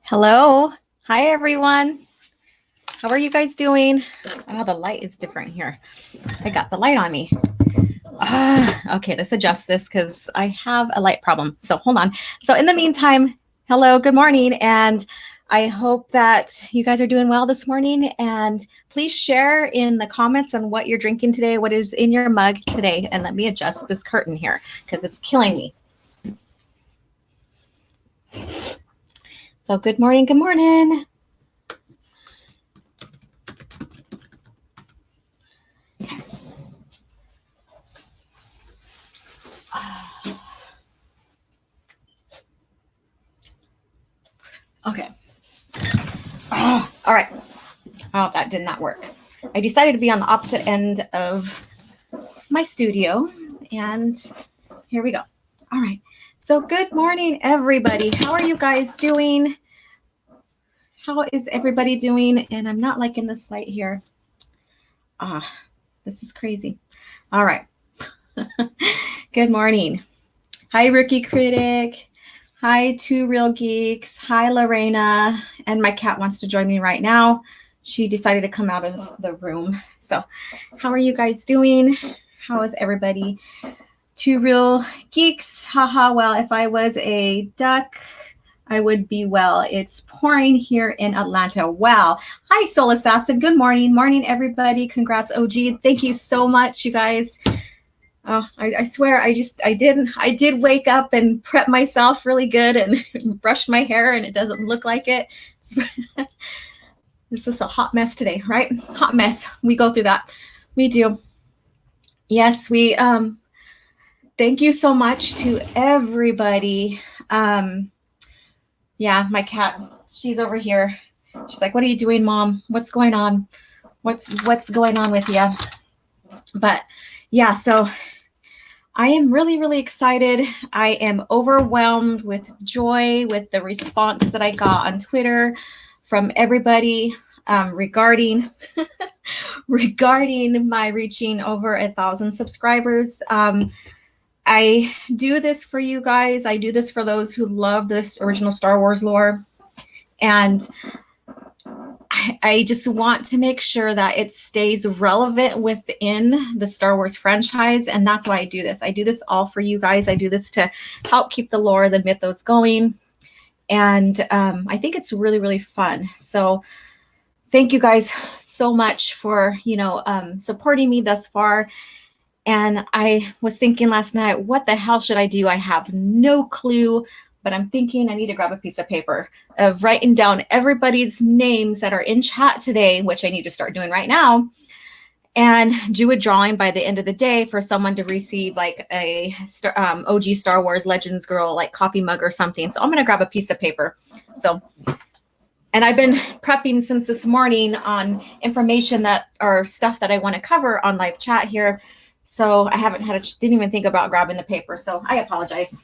Hello. Hi, everyone. How are you guys doing? Oh, the light is different here. I got the light on me. Okay, let's adjust this because I have a light problem. So hold on. So in the meantime, hello, good morning. And I hope that you guys are doing well this morning. And please share in the comments on what you're drinking today, what is in your mug today. And let me adjust this curtain here because it's killing me. So good morning, good morning. Okay. Oh, all right. Oh, that did not work. I decided to be on the opposite end of my studio, and here we go. All right. So good morning, everybody. How are you guys doing? How is everybody doing? And I'm not liking this light here. This is crazy. All right. Good morning. Hi, Rookie Critic. Hi, Two Real Geeks. Hi, Lorena. And my cat wants to join me right now. She decided to come out of the room. So how are you guys doing? How is everybody? Two Real Geeks. Haha. Well, if I was a duck, I would be well. It's pouring here in Atlanta. Wow. Hi, Soul Assassin. Good morning. Morning, everybody. Congrats, OG. Thank you so much, you guys. Oh, I swear, I did wake up and prep myself really good and brushed my hair, and it doesn't look like it. This is a hot mess today, right? Hot mess. We go through that. We do. Yes, we, thank you so much to everybody. Yeah, my cat, she's over here. She's like, what are you doing, Mom? What's going on? What's going on with you? But yeah, so I am really, really excited. I am overwhelmed with joy with the response that I got on Twitter from everybody regarding my reaching over 1,000 subscribers. I do this for you guys. I do this for those who love this original Star Wars lore. And I just want to make sure that it stays relevant within the Star Wars franchise. And that's why I do this. I do this all for you guys. I do this to help keep the lore, the mythos going. And I think it's really, really fun. So thank you guys so much for, supporting me thus far. And I was thinking last night, what the hell should I do? I have no clue, but I'm thinking I need to grab a piece of paper of writing down everybody's names that are in chat today, which I need to start doing right now, and do a drawing by the end of the day for someone to receive like a OG Star Wars Legends Girl like coffee mug or something. So I'm going to grab a piece of paper. And I've been prepping since this morning on information that or stuff that I want to cover on live chat here. So I didn't even think about grabbing the paper. So I apologize.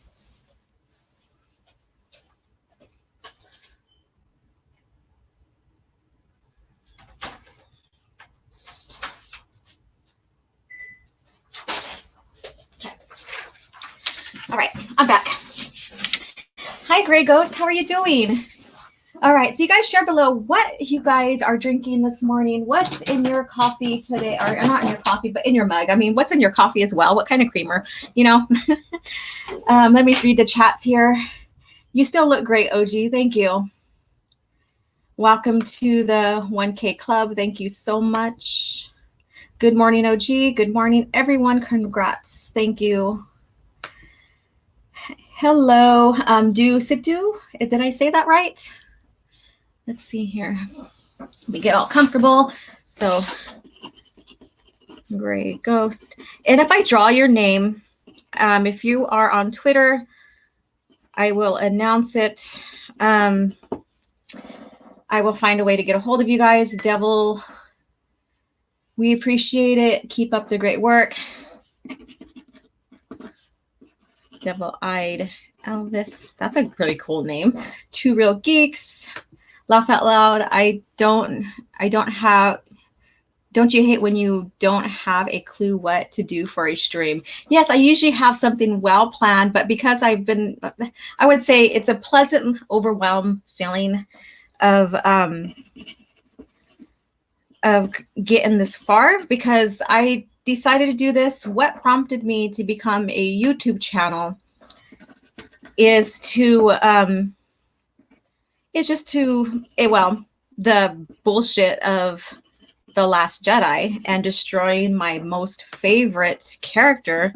Okay. All right, I'm back. Hi, Gray Ghost. How are you doing? All right, so you guys share below what you guys are drinking this morning. What's in your coffee today? Or not in your coffee, but in your mug. I mean, what's in your coffee as well? What kind of creamer? Let me read the chats here. You still look great, OG. Thank you. Welcome to the 1K Club. Thank you so much. Good morning, OG. Good morning, everyone. Congrats. Thank you. Hello, Do Sidhu. Did I say that right? Let's see here. We get all comfortable. So, Gray Ghost. And if I draw your name, if you are on Twitter, I will announce it. I will find a way to get a hold of you guys. Devil, we appreciate it. Keep up the great work. Devil-eyed Elvis. That's a really cool name. Two Real Geeks. Laugh out loud. I don't have Don't you hate when you don't have a clue what to do for a stream? Yes, I usually have something well planned, but because I would say it's a pleasant, overwhelmed feeling of getting this far, because I decided to do this. What prompted me to become a YouTube channel is the bullshit of The Last Jedi and destroying my most favorite character,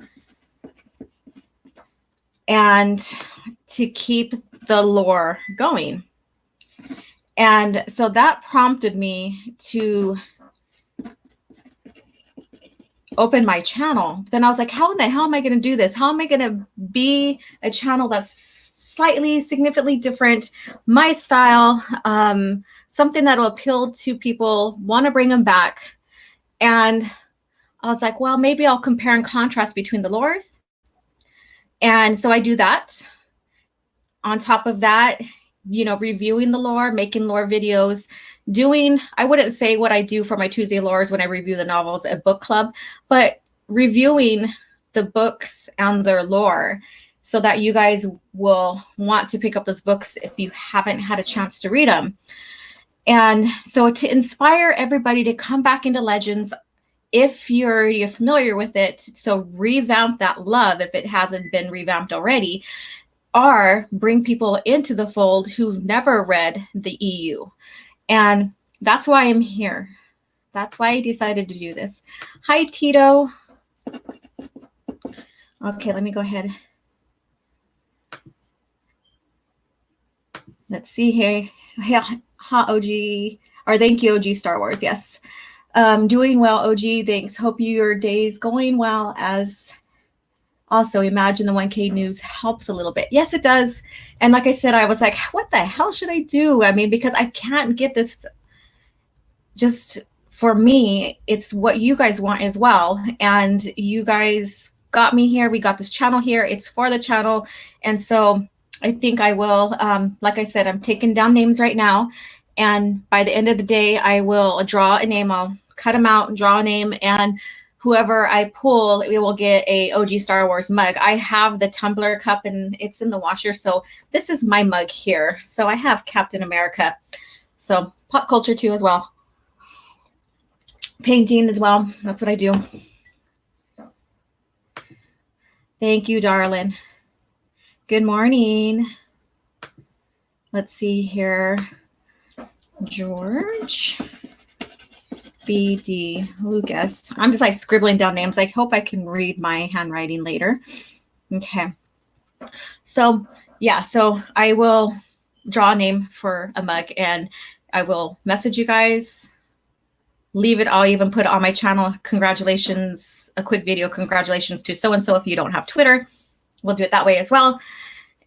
and to keep the lore going. And so that prompted me to open my channel. Then I was like, how in the hell am I going to do this? How am I going to be a channel that's slightly, significantly different, my style, something that will appeal to people, want to bring them back? And I was like, well, maybe I'll compare and contrast between the lores. And so I do that. On top of that, reviewing the lore, making lore videos, I wouldn't say what I do for my Tuesday lores when I review the novels at book club, but reviewing the books and their lore so that you guys will want to pick up those books if you haven't had a chance to read them. And so to inspire everybody to come back into Legends, if you're familiar with it, so revamp that love if it hasn't been revamped already, or bring people into the fold who've never read the EU. And that's why I'm here. That's why I decided to do this. Hi, Tito. Okay, let me go ahead. Let's see here. Ha, OG, or thank you, o.g.starwars. Yes. Doing well, OG. Thanks. Hope your day's going well. As also, imagine the 1K news helps a little bit. Yes, it does. And like I said, I was like, what the hell should I do? I mean, because I can't get this just for me. It's what you guys want as well. And you guys got me here. We got this channel here. It's for the channel. And so I think I will, like I said, I'm taking down names right now. And by the end of the day, I will draw a name. I'll cut them out and draw a name. And whoever I pull, we will get a OG Star Wars mug. I have the tumbler cup and it's in the washer. So this is my mug here. So I have Captain America. So pop culture too as well. Painting as well. That's what I do. Thank you, darling. Good morning. Let's see here. George. BD Lucas. I'm just like scribbling down names. I hope I can read my handwriting later. Okay. So yeah, so I will draw a name for a mug and I will message you guys. Leave it. I'll even put it on my channel. Congratulations. A quick video. Congratulations to so-and-so. If you don't have Twitter, we'll do it that way as well.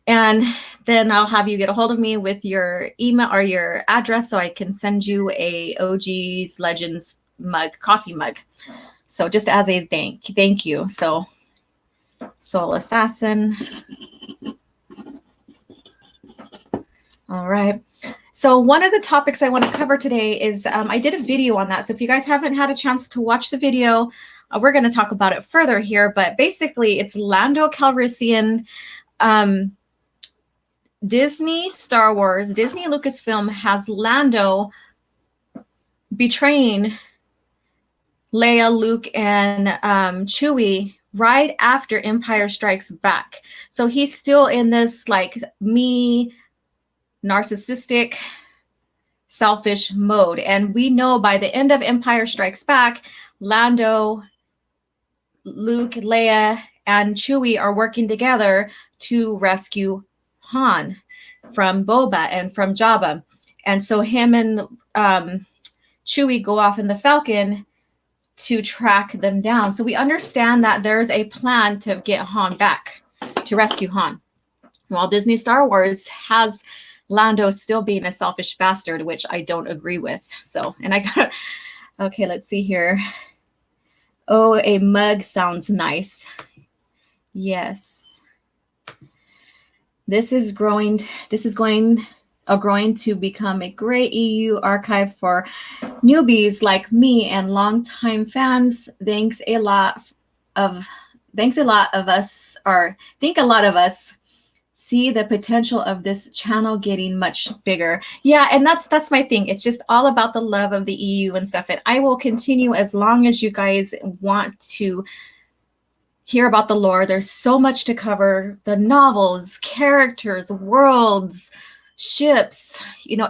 And then I'll have you get a hold of me with your email or your address so I can send you a OG's Legends mug, coffee mug. So just as a thank you. So Soul Assassin. All right. So one of the topics I want to cover today is I did a video on that. So if you guys haven't had a chance to watch the video, we're going to talk about it further here. But basically, it's Lando Calrissian. Disney Star Wars, Disney Lucasfilm has Lando betraying Leia, Luke, and Chewie right after Empire Strikes Back. So he's still in this like me, narcissistic, selfish mode. And we know by the end of Empire Strikes Back, Lando, Luke, Leia, and Chewie are working together to rescue Han from Boba and from Jabba. And so him and Chewie go off in the Falcon to track them down. So we understand that there's a plan to get Han back, to rescue Han. While Disney Star Wars has Lando still being a selfish bastard, which I don't agree with. So, and I got, okay, let's see here. Oh, a mug sounds nice. Yes. This is going, are going to become a great EU archive for newbies like me and longtime fans. Thanks a lot of us, or think a lot of us see the potential of this channel getting much bigger. Yeah, and that's my thing. It's just all about the love of the EU and stuff. And I will continue as long as you guys want to hear about the lore. There's so much to cover: the novels, characters, worlds, ships,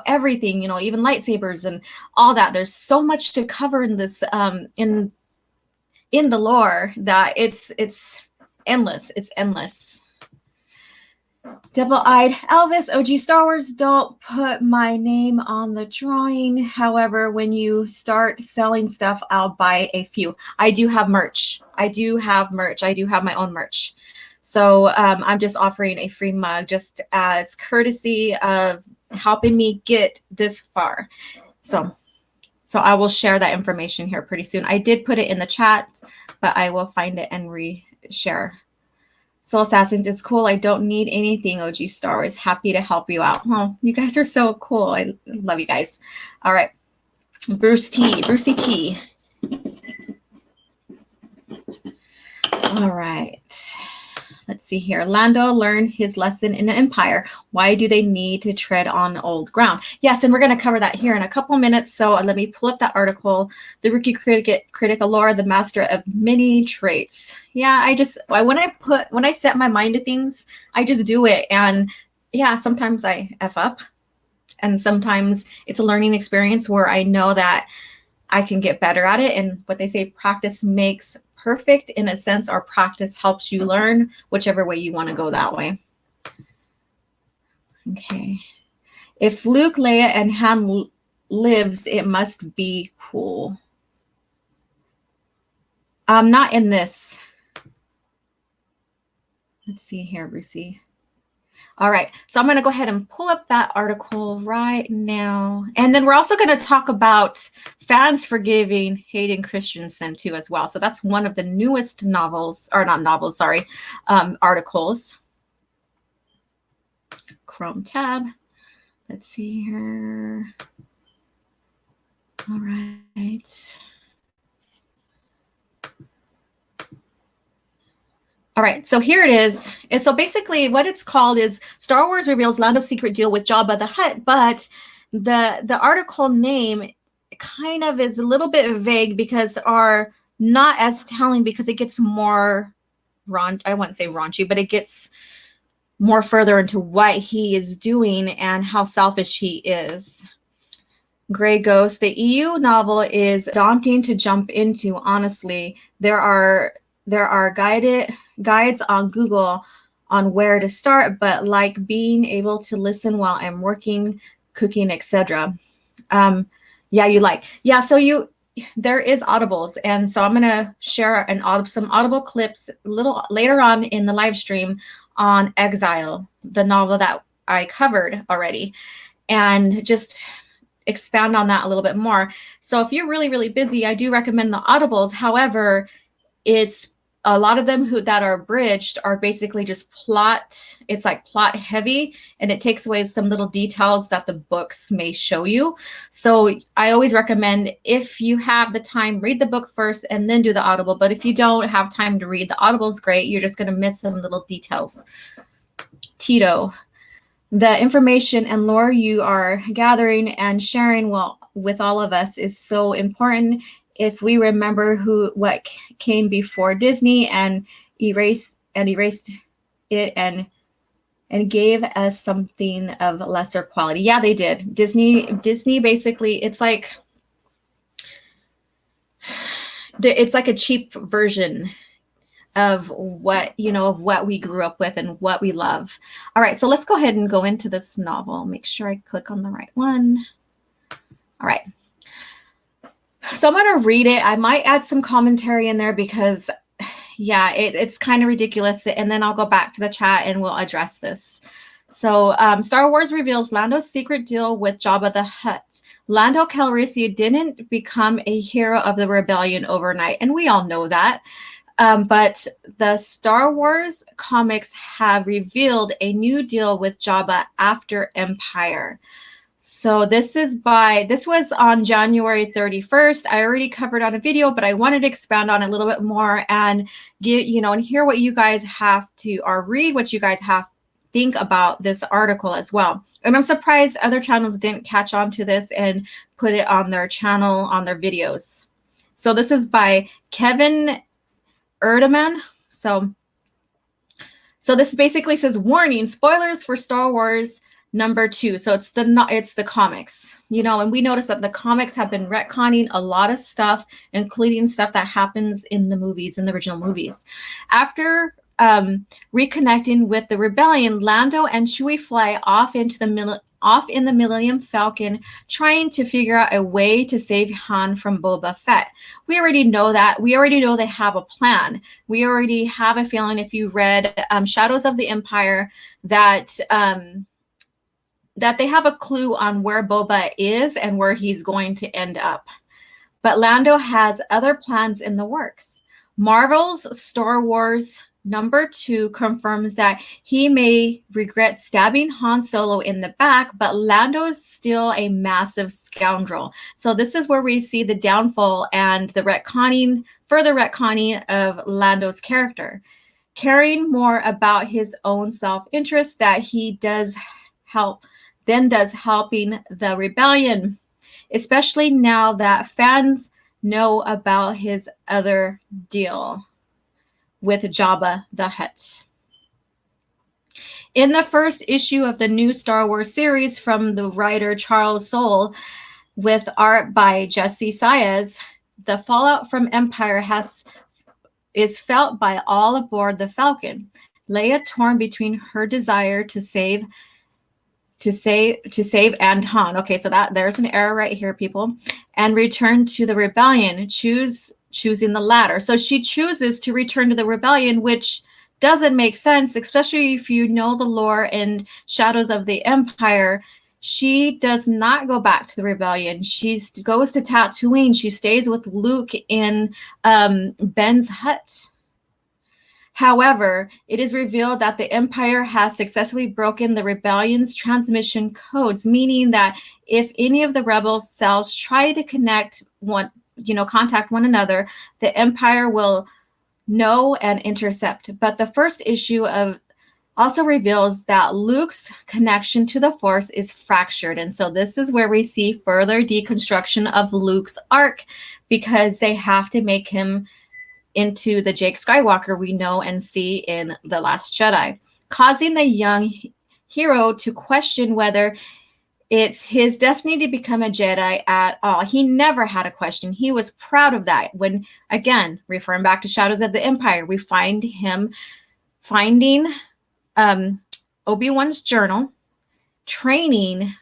everything, even lightsabers and all that. There's so much to cover in this in the lore that it's endless. It's endless. Devil-eyed Elvis, OG Star Wars, don't put my name on the drawing. However, when you start selling stuff, I'll buy a few. I do have merch. I do have my own merch. So I'm just offering a free mug just as courtesy of helping me get this far. So I will share that information here pretty soon. I did put it in the chat, but I will find it and re-share. Soul Assassins is cool. I don't need anything. OG Star Wars, happy to help you out. Oh, you guys are so cool. I love you guys. All right. Brucey T. All right. Let's see here. Lando learned his lesson in the Empire. Why do they need to tread on old ground? Yes, and we're going to cover that here in a couple minutes. So let me pull up that article. The rookie critic Allura, the master of many traits. Yeah, when I set my mind to things, I just do it. And yeah, sometimes I F up. And sometimes it's a learning experience where I know that I can get better at it. And what they say, practice makes perfect, in a sense, or practice helps you learn, whichever way you want to go that way. Okay. If Luke, Leia, and Han lives, it must be cool. Not in this. Let's see here, Brucey. All right, so I'm going to go ahead and pull up that article right now. And then we're also going to talk about fans forgiving Hayden Christensen too as well. So that's one of the newest articles. Chrome tab. Let's see here. All right. All right, so here it is. And so basically what it's called is Star Wars reveals Lando's secret deal with Jabba the Hutt, but the article name kind of is a little bit vague because are not as telling, because it gets more I wouldn't say raunchy, but it gets more further into what he is doing and how selfish he is. Grey Ghost, the EU novel is daunting to jump into, honestly. There are guides on Google on where to start, but like being able to listen while I'm working, cooking, etc. So there is Audibles, and so I'm gonna share some Audible clips a little later on in the live stream on Exile, the novel that I covered already, and just expand on that a little bit more. So if you're really, really busy, I do recommend the Audibles. However, it's a lot of them that are abridged are basically just plot. It's like plot heavy, and it takes away some little details that the books may show you. So I always recommend, if you have the time, read the book first and then do the Audible. But if you don't have time to read, the Audible is great. You're just going to miss some little details. Tito, the information and lore you are gathering and sharing with all of us is so important. If we remember what came before Disney and erased it and gave us something of lesser quality. Yeah, they did. Disney basically, it's like a cheap version of what we grew up with and what we love. All right, so let's go ahead and go into this novel. Make sure I click on the right one. All right. So I'm going to read it. I might add some commentary in there because, yeah, it's kind of ridiculous. And then I'll go back to the chat and we'll address this. So Star Wars reveals Lando's secret deal with Jabba the Hutt. Lando Calrissian didn't become a hero of the rebellion overnight, and we all know that. But the Star Wars comics have revealed a new deal with Jabba after Empire. So this was on January 31st. I already covered on a video, but I wanted to expand on it a little bit more and and hear what you guys have to, or read what you guys have think about this article as well. And I'm surprised other channels didn't catch on to this and put it on their channel, on their videos. So this is by Kevin Erdeman. So this basically says, warning, spoilers for Star Wars #2. So it's the comics, and we noticed that the comics have been retconning a lot of stuff, including stuff that happens in the movies, in the original movies. After reconnecting with the rebellion, Lando and Chewie fly off in the Millennium Falcon, trying to figure out a way to save Han from Boba Fett. We already know that. We already know they have a plan. We already have a feeling, if you read Shadows of the Empire, that they have a clue on where Boba is and where he's going to end up. But Lando has other plans in the works. Marvel's Star Wars #2 confirms that he may regret stabbing Han Solo in the back, but Lando is still a massive scoundrel. So this is where we see the downfall and the further retconning of Lando's character, caring more about his own self-interest that he does helping the rebellion, especially now that fans know about his other deal with Jabba the Hutt. In the first issue of the new Star Wars series from the writer Charles Soule, with art by Jesse Saez, the fallout from Empire is felt by all aboard the Falcon. Leia, torn between her desire to save and Han. Okay, so there's an error right here, people. And return to the rebellion, choosing the latter. So she chooses to return to the rebellion, which doesn't make sense, especially if you know the lore and Shadows of the Empire. She does not go back to the rebellion. She goes to Tatooine. She stays with Luke in Ben's hut. However, it is revealed that the Empire has successfully broken the rebellion's transmission codes, meaning that if any of the rebel cells try to contact one another, the Empire will know and intercept. But the first issue also reveals that Luke's connection to the Force is fractured. And so this is where we see further deconstruction of Luke's arc, because they have to make him into the Jake Skywalker we know and see in The Last Jedi, causing the young hero to question whether it's his destiny to become a Jedi at all. He never had a question. He was proud of that. When, again, referring back to Shadows of the Empire, we find him finding Obi-Wan's journal, training,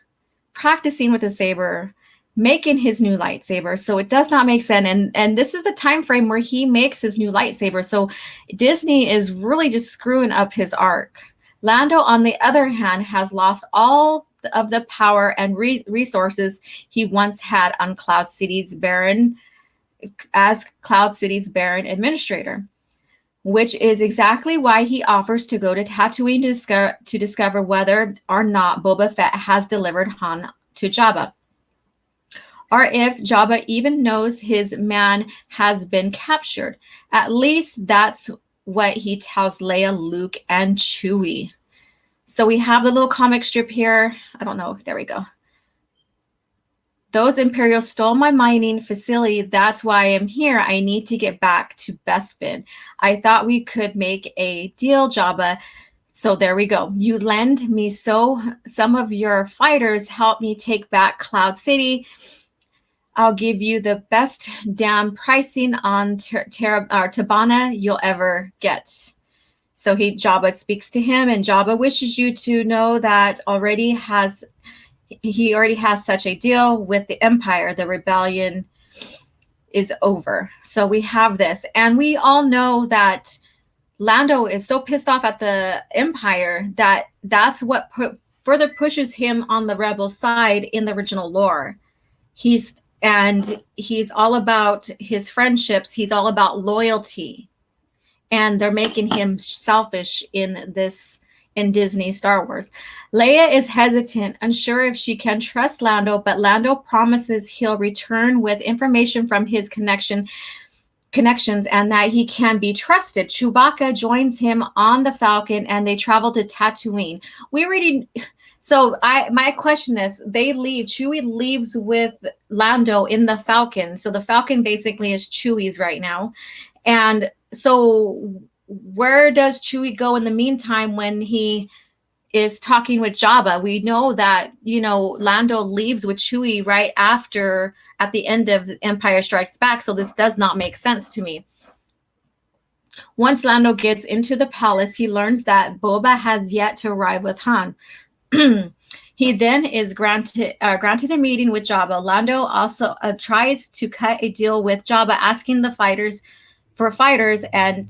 practicing with a saber, making his new lightsaber. So it does not make sense. And this is the time frame where he makes his new lightsaber. So Disney is really just screwing up his arc. Lando, on the other hand, has lost all of the power and resources he once had on Cloud City's Baron administrator, which is exactly why he offers to go to Tatooine to discover whether or not Boba Fett has delivered Han to Jabba, or if Jabba even knows his man has been captured. At least that's what he tells Leia, Luke, and Chewie. So we have the little comic strip here. I don't know. There we go. Those Imperials stole my mining facility. That's why I'm here. I need to get back to Bespin. I thought we could make a deal, Jabba. So there we go. You lend me some of your fighters help me take back Cloud City. I'll give you the best damn pricing on Tabana you'll ever get. So Jabba speaks to him, and Jabba wishes you to know that he already has such a deal with the Empire. The rebellion is over. So we have this, and we all know that Lando is so pissed off at the Empire that's what further pushes him on the rebel side in the original lore. He's all about his friendships. He's all about loyalty. and they're making him selfish in Disney Star Wars. Leia is hesitant, unsure if she can trust Lando, but Lando promises he'll return with information from his connections and that he can be trusted. Chewbacca joins him on the Falcon and they travel to Tatooine. We already so my question is, they leave, Chewie leaves with Lando in the Falcon. So the Falcon basically is Chewie's right now. And so where does Chewie go in the meantime when he is talking with Jabba? We know that, Lando leaves with Chewie right after, at the end of Empire Strikes Back. So this does not make sense to me. Once Lando gets into the palace, he learns that Boba has yet to arrive with Han. He then is granted a meeting with Jabba. Lando also tries to cut a deal with Jabba, asking the fighters and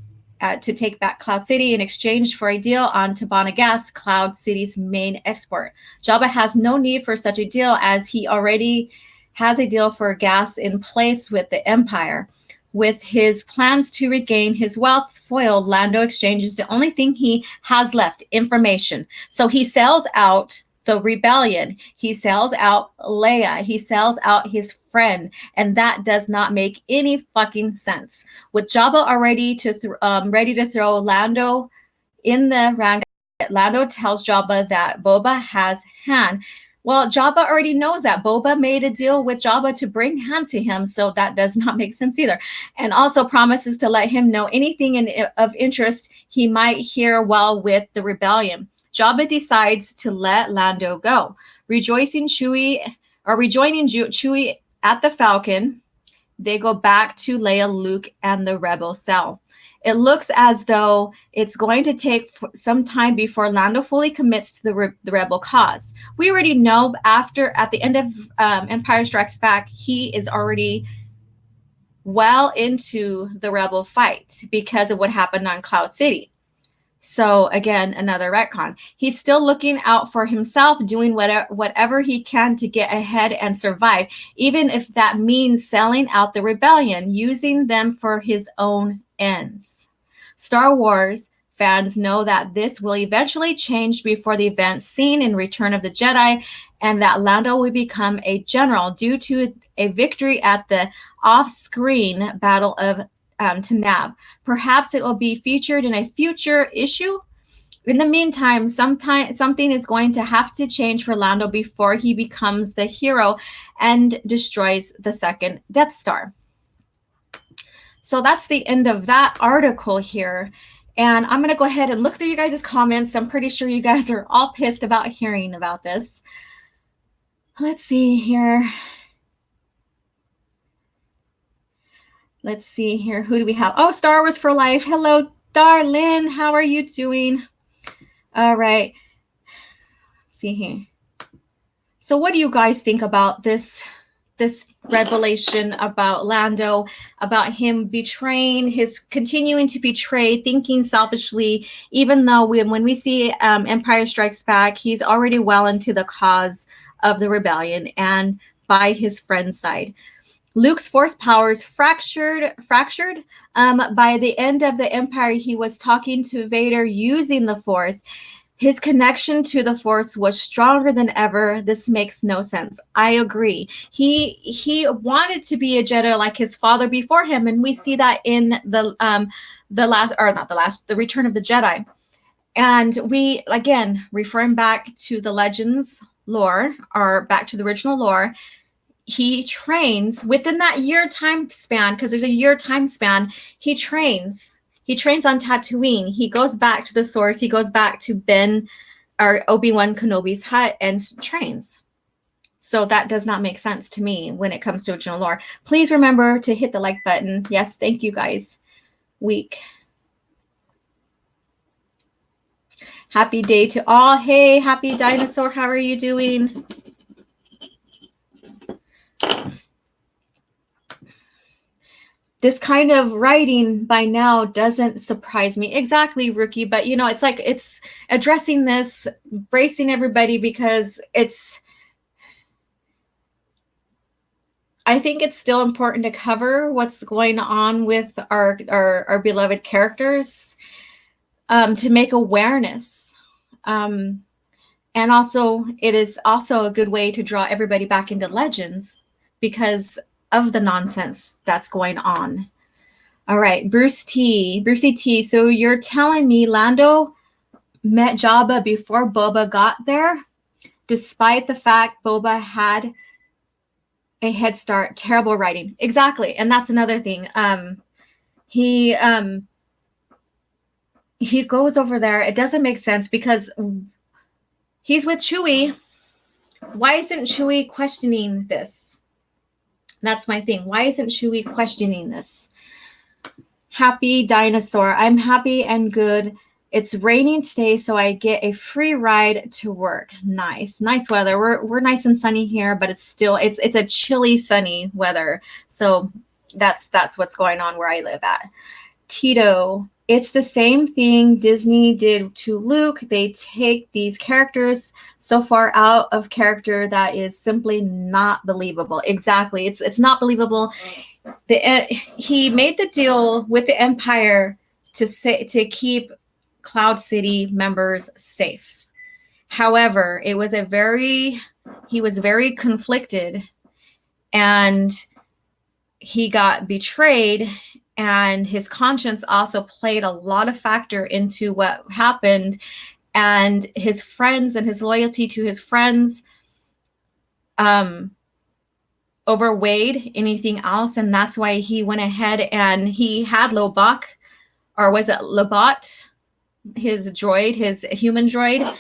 to take back Cloud City in exchange for a deal on Tabana gas, Cloud City's main export. Jabba has no need for such a deal, as he already has a deal for gas in place with the Empire. With his plans to regain his wealth foiled, Lando exchanges the only thing he has left: information. So he sells out the rebellion. He sells out Leia. He sells out his friend. And that does not make any fucking sense. With Jabba already ready to throw Lando in the rank, Lando tells Jabba that Boba has Han. Well, Jabba already knows that. Boba made a deal with Jabba to bring Han to him, so that does not make sense either. And also promises to let him know anything of interest he might hear while with the rebellion. Jabba decides to let Lando go, rejoining Chewie at the Falcon. They go back to Leia, Luke, and the rebel cell. It looks as though it's going to take some time before Lando fully commits to the rebel cause. We already know at the end of Empire Strikes Back, he is already well into the rebel fight because of what happened on Cloud City. So again, another retcon. He's still looking out for himself, doing whatever he can to get ahead and survive, even if that means selling out the rebellion, using them for his own ends. Star Wars fans know that this will eventually change before the events seen in Return of the Jedi, and that Lando will become a general due to a victory at the off-screen Battle of Tanab. Perhaps it will be featured in a future issue. In the meantime, something is going to have to change for Lando before he becomes the hero and destroys the second Death Star. So that's the end of that article here. And I'm going to go ahead and look through you guys' comments. I'm pretty sure you guys are all pissed about hearing about this. Let's see here. Let's see here. Who do we have? Oh, Star Wars for Life. Hello, darling. How are you doing? All right. Let's see here. So what do you guys think about this revelation about Lando, about him continuing to betray, thinking selfishly, even though when we see Empire Strikes Back, he's already well into the cause of the rebellion and by his friend's side. Luke's force powers fractured. By the end of the Empire, he was talking to Vader using the Force. His connection to the Force was stronger than ever. This makes no sense. I agree. He wanted to be a Jedi like his father before him, and we see that in the Return of the Jedi. And we, again, referring back to the Legends lore, or back to the original lore, he trains within that year time span, because there's a year time span. He trains on Tatooine. He goes back to the source. He goes back to Ben or Obi-Wan Kenobi's hut and trains. So that does not make sense to me when it comes to original lore. Please remember to hit the like button. Yes, thank you guys. Week. Happy day to all. Hey, happy dinosaur. How are you doing? This kind of writing by now doesn't surprise me. Exactly, Rookie. But, it's like it's addressing this, bracing everybody, because it's I think it's still important to cover what's going on with our beloved characters, to make awareness. And also, it is also a good way to draw everybody back into Legends because of the nonsense that's going on. All right, Brucey T. So you're telling me Lando met Jabba before Boba got there, despite the fact Boba had a head start. Terrible writing. Exactly, and that's another thing. He goes over there. It doesn't make sense because he's with Chewie. Why isn't Chewie questioning this? That's my thing. Why isn't Chewie questioning this? Happy Dinosaur. I'm happy and good. It's raining today, so I get a free ride to work. Nice weather. We're nice and sunny here, but it's still it's a chilly, sunny weather. So that's what's going on where I live at. Tito. It's the same thing Disney did to Luke. They take these characters so far out of character that is simply not believable. Exactly. It's not believable. He made the deal with the Empire to keep Cloud City members safe. However, he was very conflicted, and he got betrayed, and his conscience also played a lot of factor into what happened, and his friends and his loyalty to his friends overweighed anything else, and that's why he went ahead and he had Lobot, or was it Lobot, his droid, his human droid,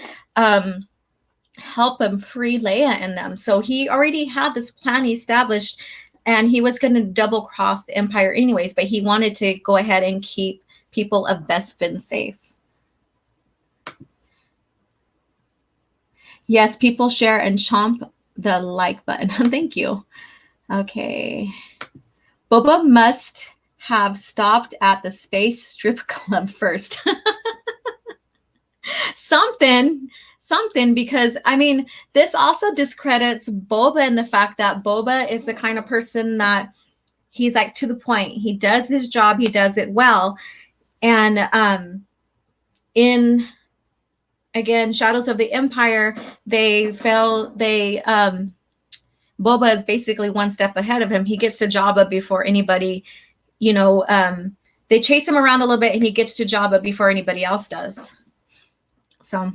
help him free Leia and them. So he already had this plan established, and he was going to double cross the Empire anyways, but he wanted to go ahead and keep people of Bespin safe. Yes, people share and chomp the like button. Thank you. Okay. Boba must have stopped at the Space Strip Club first. Something, because I mean, this also discredits Boba in the fact that Boba is the kind of person that he's like to the point. He does his job, he does it well. And in again, Shadows of the Empire, Boba is basically one step ahead of him. He gets to Jabba before anybody, they chase him around a little bit, and he gets to Jabba before anybody else does. So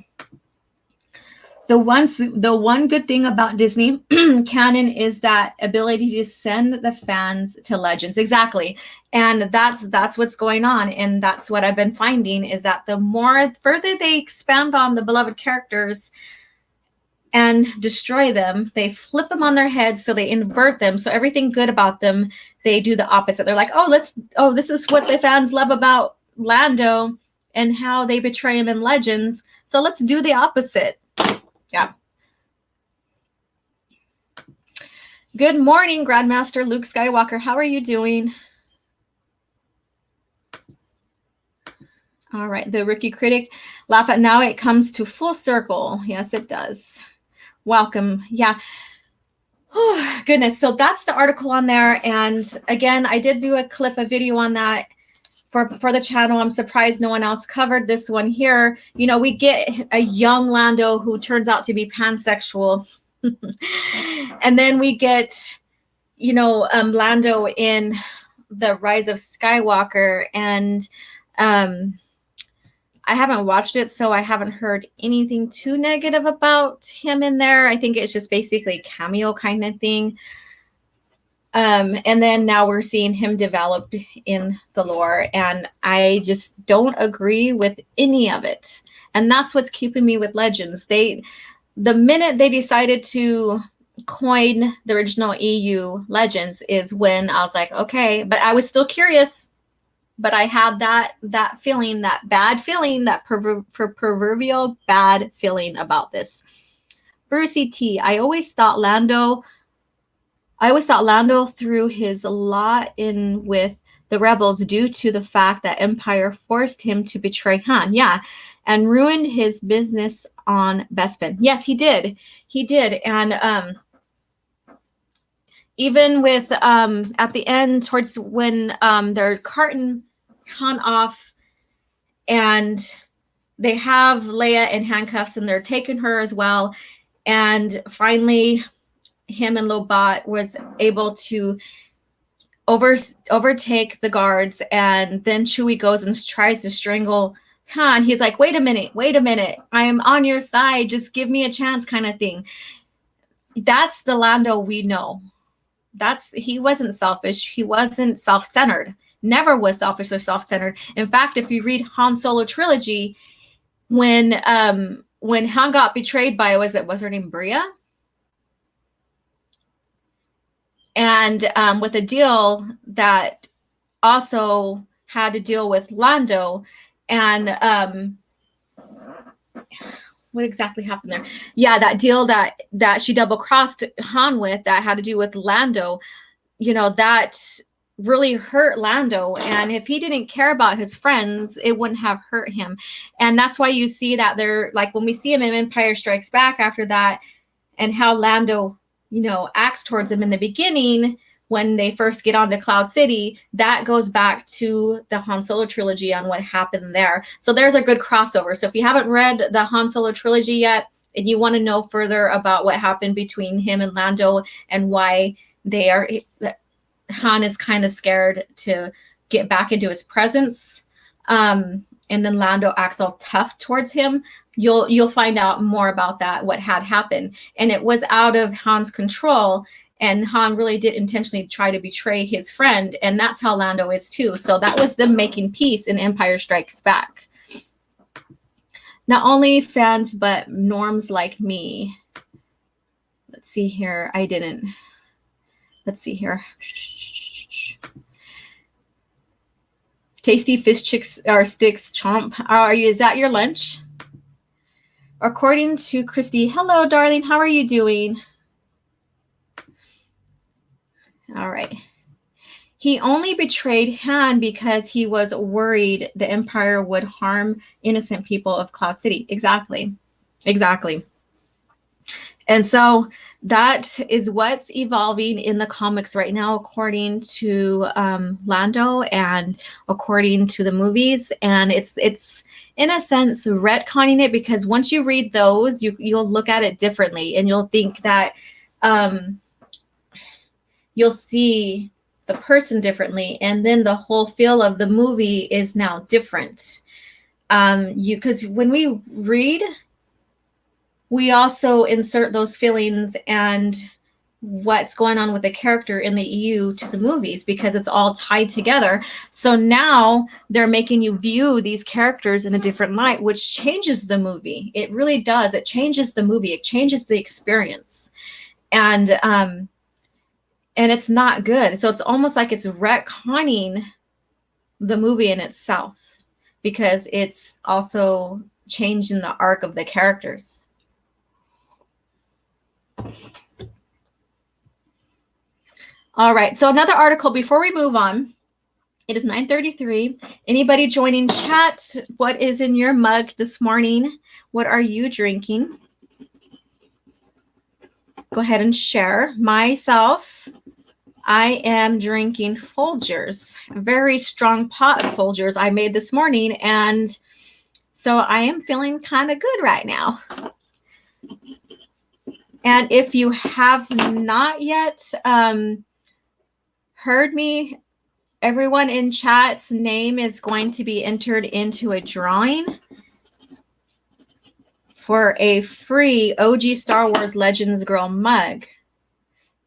the one good thing about Disney canon is that ability to send the fans to Legends. Exactly. And that's what's going on. And that's what I've been finding, is that the more further they expand on the beloved characters and destroy them, they flip them on their heads. So they invert them. So everything good about them, they do the opposite. They're like, this is what the fans love about Lando and how they betray him in Legends. So let's do the opposite. Yeah. Good morning, Grandmaster Luke Skywalker. How are you doing? All right. The Rookie Critic. Laugh at now. It comes to full circle. Yes, it does. Welcome. Yeah. Oh, goodness. So that's the article on there. And again, I did do a video on that for the channel. I'm surprised no one else covered this one here. We get a young Lando who turns out to be pansexual. And then we get, Lando in The Rise of Skywalker. And I haven't watched it, so I haven't heard anything too negative about him in there. I think it's just basically a cameo kind of thing. And then now we're seeing him develop in the lore, and I just don't agree with any of it. And that's what's keeping me with Legends. The minute they decided to coin the original EU Legends is when I was like, okay, but I was still curious. But I had that feeling, that bad feeling, that proverbial bad feeling about this. Brucey T. I always thought Lando threw his lot in with the rebels due to the fact that Empire forced him to betray Han. Yeah, and ruined his business on Bespin. Yes, he did. And even with at the end, towards when they're carting Han off, and they have Leia in handcuffs, and they're taking her as well. And finally, him and Lobot was able to overtake the guards, and then Chewie goes and tries to strangle Han. He's like, wait a minute, I am on your side, just give me a chance, kind of thing. That's the Lando we know. He wasn't selfish, he wasn't self-centered, never was selfish or self-centered. In fact, if you read Han Solo trilogy, when Han got betrayed by, was her name Bria? And with a deal that also had to deal with Lando, and what exactly happened there? Yeah, that deal that she double-crossed Han with, that had to do with Lando, that really hurt Lando. And if he didn't care about his friends, it wouldn't have hurt him. And that's why you see that they're like, when we see him in Empire Strikes Back after that, and how Lando, acts towards him in the beginning when they first get onto Cloud City, that goes back to the Han Solo trilogy on what happened there. So there's a good crossover. So if you haven't read the Han Solo trilogy yet, and you want to know further about what happened between him and Lando, and why Han is kind of scared to get back into his presence, and then Lando acts all tough towards him, you'll find out more about that, what had happened. And it was out of Han's control, and Han really did intentionally try to betray his friend, and that's how Lando is too. So that was them making peace in Empire Strikes Back. Not only fans, but norms like me. Let's see here. Let's see here. Tasty fish sticks chomp. Is that your lunch? According to Christy, hello, darling. How are you doing? All right. He only betrayed Han because he was worried the Empire would harm innocent people of Cloud City. Exactly. And so that is what's evolving in the comics right now, according to Lando and according to the movies. And it's in a sense retconning it, because once you read those, you'll look at it differently, and you'll think that you'll see the person differently, and then the whole feel of the movie is now different. Because when we read, we also insert those feelings and what's going on with the character in the EU to the movies, because it's all tied together. So now they're making you view these characters in a different light, which changes the movie. It really does. It changes the movie. It changes the experience. And it's not good. So it's almost like it's retconning the movie in itself, because it's also changing the arc of the characters. All right, so another article before we move on. It is 9:33. Anybody joining chat? What is in your mug this morning? What are you drinking? Go ahead and share. Myself, I am drinking Folgers, a very strong pot of Folgers I made this morning, and so I am feeling kind of good right now. And if you have not yet heard me, everyone in chat's name is going to be entered into a drawing for a free OG Star Wars Legends Girl mug.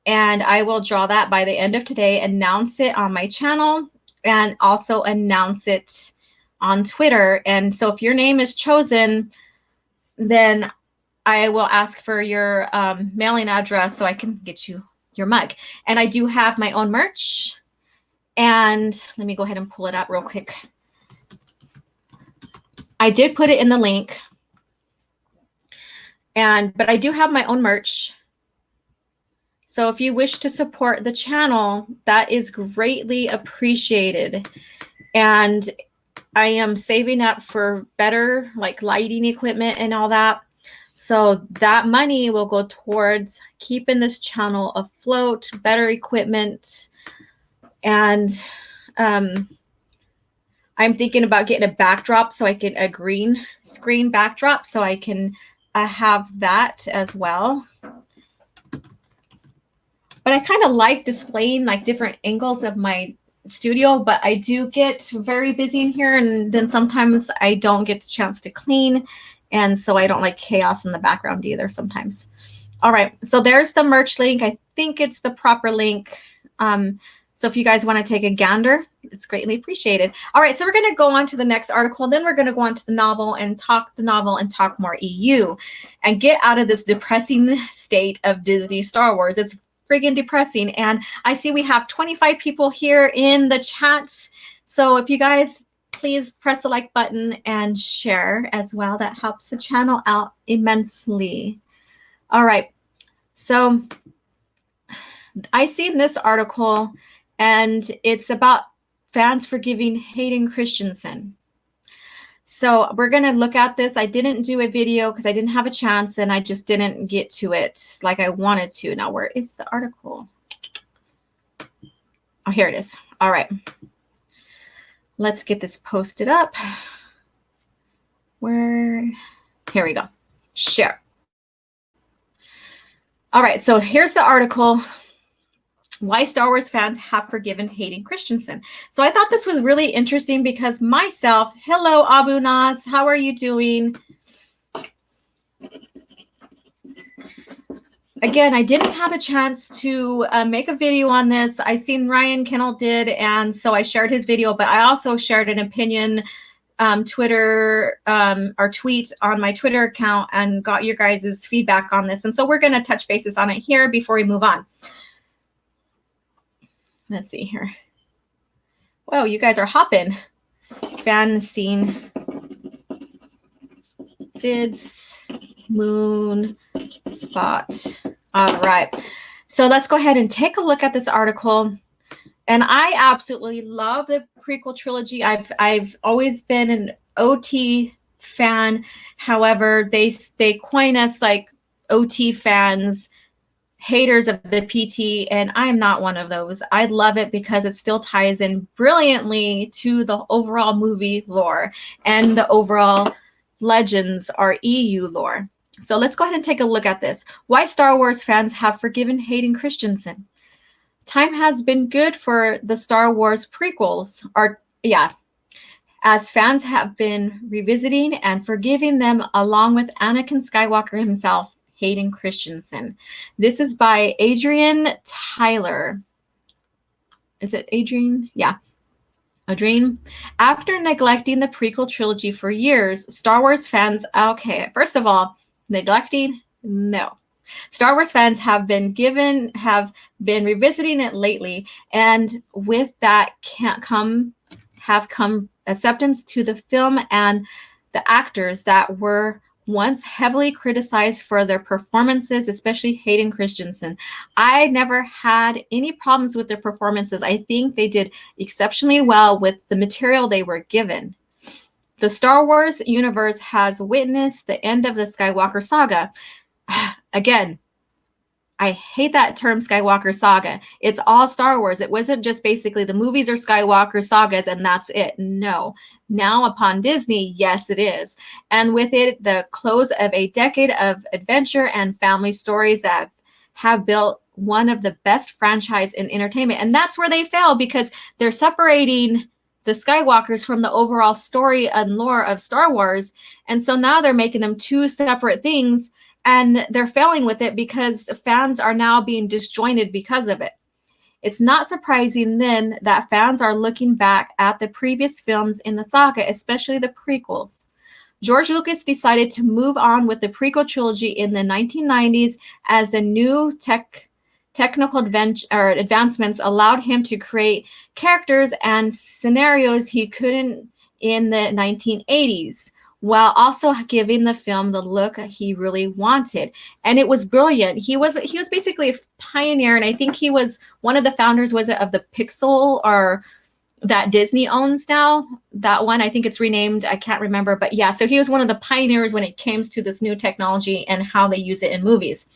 And I will draw that by the end of today, announce it on my channel, and also announce it on Twitter. And so if your name is chosen, then I will ask for your mailing address so I can get you your mug. And I do have my own merch. And let me go ahead and pull it up real quick. I did put it in the link. But I do have my own merch. So if you wish to support the channel, that is greatly appreciated. And I am saving up for better like lighting equipment and all that. So that money will go towards keeping this channel afloat, better equipment, and I'm thinking about getting a backdrop so I can, a green screen backdrop so I can have that as well. But I kind of like displaying like different angles of my studio, but I do get very busy in here, and then sometimes I don't get the chance to clean, and so I don't like chaos in the background either sometimes. All right, so there's the merch link. I think it's the proper link. So if you guys want to take a gander, it's greatly appreciated. All right, so we're going to go on to the next article. Then we're going to go on to the novel and talk more EU and get out of this depressing state of Disney Star Wars. It's friggin' depressing. And I see we have 25 people here in the chat. So if you guys please press the like button and share as well, that helps the channel out immensely. All right. So I seen this article, and it's about fans forgiving Hayden Christensen. So we're going to look at this. I didn't do a video because I didn't have a chance, and I just didn't get to it like I wanted to. Now, where is the article? Oh, here it is. All right. Let's get this posted up. Here we go. Share. All right. So here's the article. Why Star Wars fans have forgiven Hayden Christensen. So I thought this was really interesting because myself, hello, Abu Nas, how are you doing? Again, I didn't have a chance to make a video on this. I seen Ryan Kennel did, and so I shared his video, but I also shared an opinion Twitter or tweet on my Twitter account and got your guys' feedback on this. And so we're going to touch bases on it here before we move on. Let's see here. Whoa, you guys are hopping. Fan scene. Vids. Moon. Spot. All right. So let's go ahead and take a look at this article. And I absolutely love the prequel trilogy. I've always been an OT fan. However, they coin us like OT fans, haters of the PT, and I'm not one of those. I love it because it still ties in brilliantly to the overall movie lore and the overall Legends or EU lore. So let's go ahead and take a look at this. Why Star Wars fans have forgiven Hayden Christensen. Time has been good for the Star Wars prequels, as fans have been revisiting and forgiving them along with Anakin Skywalker himself, Hayden Christensen. This is by Adrian Tyler. Is it Adrian? Yeah. Adrian. After neglecting the prequel trilogy for years, Star Wars fans, okay, first of all, neglecting? No. Star Wars fans have been revisiting it lately, and with that have come acceptance to the film and the actors that were once heavily criticized for their performances, especially Hayden Christensen. I never had any problems with their performances. I think they did exceptionally well with the material they were given. The Star Wars universe has witnessed the end of the Skywalker saga. Again, I hate that term Skywalker saga. It's all Star Wars. It wasn't just basically the movies are Skywalker sagas and that's it. No. Now upon Disney, yes, it is. And with it, the close of a decade of adventure and family stories that have built one of the best franchise in entertainment. And that's where they fail because they're separating the Skywalkers from the overall story and lore of Star Wars. And so now they're making them two separate things. And they're failing with it because fans are now being disjointed because of it. It's not surprising then that fans are looking back at the previous films in the saga, especially the prequels. George Lucas decided to move on with the prequel trilogy in the 1990s as the new technical advancements allowed him to create characters and scenarios he couldn't in the 1980s. While also giving the film the look he really wanted. And it was brilliant. He was basically a pioneer, and I think he was one of the founders, was it, of the pixel or that Disney owns now. That one, I think it's renamed. I can't remember. But yeah, so he was one of the pioneers when it came to this new technology and how they use it in movies.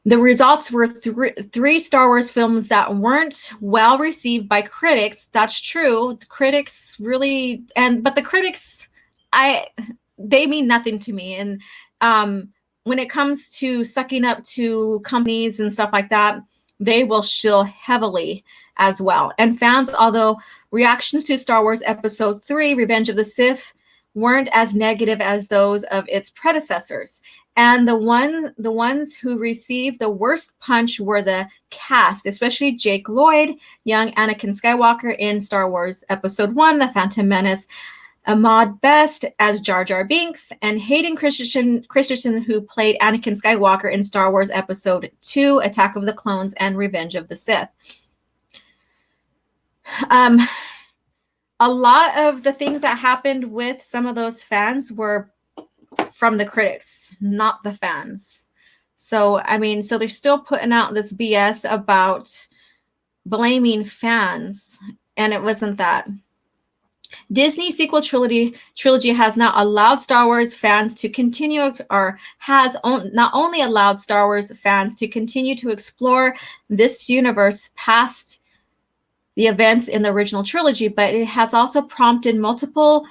The results were three Star Wars films that weren't well received by critics. That's true. The critics really, but the critics, they mean nothing to me. And when it comes to sucking up to companies and stuff like that, they will shill heavily as well. And fans, although reactions to Star Wars Episode 3, Revenge of the Sith, weren't as negative as those of its predecessors. And the ones who received the worst punch were the cast, especially Jake Lloyd, young Anakin Skywalker in Star Wars Episode 1, The Phantom Menace, Ahmad Best as Jar Jar Binks, and Hayden Christensen, who played Anakin Skywalker in Star Wars Episode 2, Attack of the Clones, and Revenge of the Sith. A lot of the things that happened with some of those fans were from the critics, not the fans. So, I mean, so they're still putting out this BS about blaming fans, and it wasn't that. Disney sequel trilogy has not allowed Star Wars fans to continue, or has not only allowed Star Wars fans to continue to explore this universe past the events in the original trilogy, but it has also prompted multiple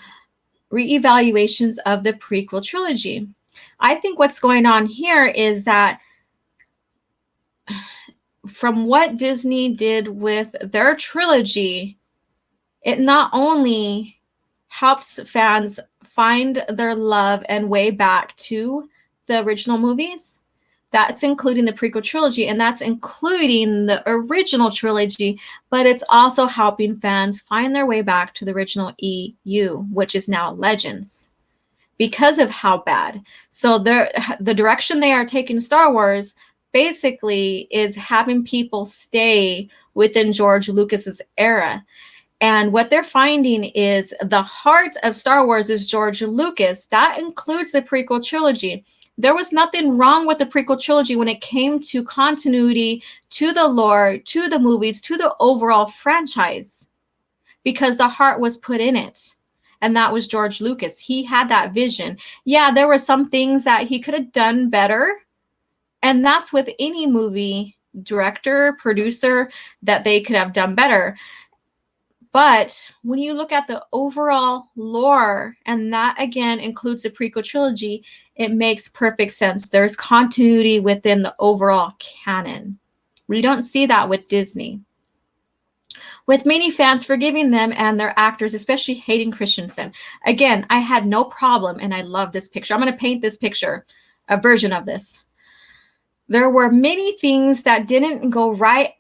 reevaluations of the prequel trilogy. I think what's going on here is that from what Disney did with their trilogy, it not only helps fans find their love and way back to the original movies, that's including the prequel trilogy, and that's including the original trilogy, but it's also helping fans find their way back to the original EU, which is now Legends, because of how bad. So the direction they are taking Star Wars basically is having people stay within George Lucas's era. And what they're finding is the heart of Star Wars is George Lucas. That includes the prequel trilogy. There was nothing wrong with the prequel trilogy when it came to continuity, to the lore, to the movies, to the overall franchise, because the heart was put in it. And that was George Lucas. He had that vision. Yeah, there were some things that he could have done better. And that's with any movie director, producer, that they could have done better. But when you look at the overall lore, and that again includes the prequel trilogy, it makes perfect sense. There's continuity within the overall canon. We don't see that with Disney. With many fans forgiving them and their actors, especially Hayden Christensen. Again, I had no problem, and I love this picture. I'm going to paint this picture, a version of this. There were many things that didn't go right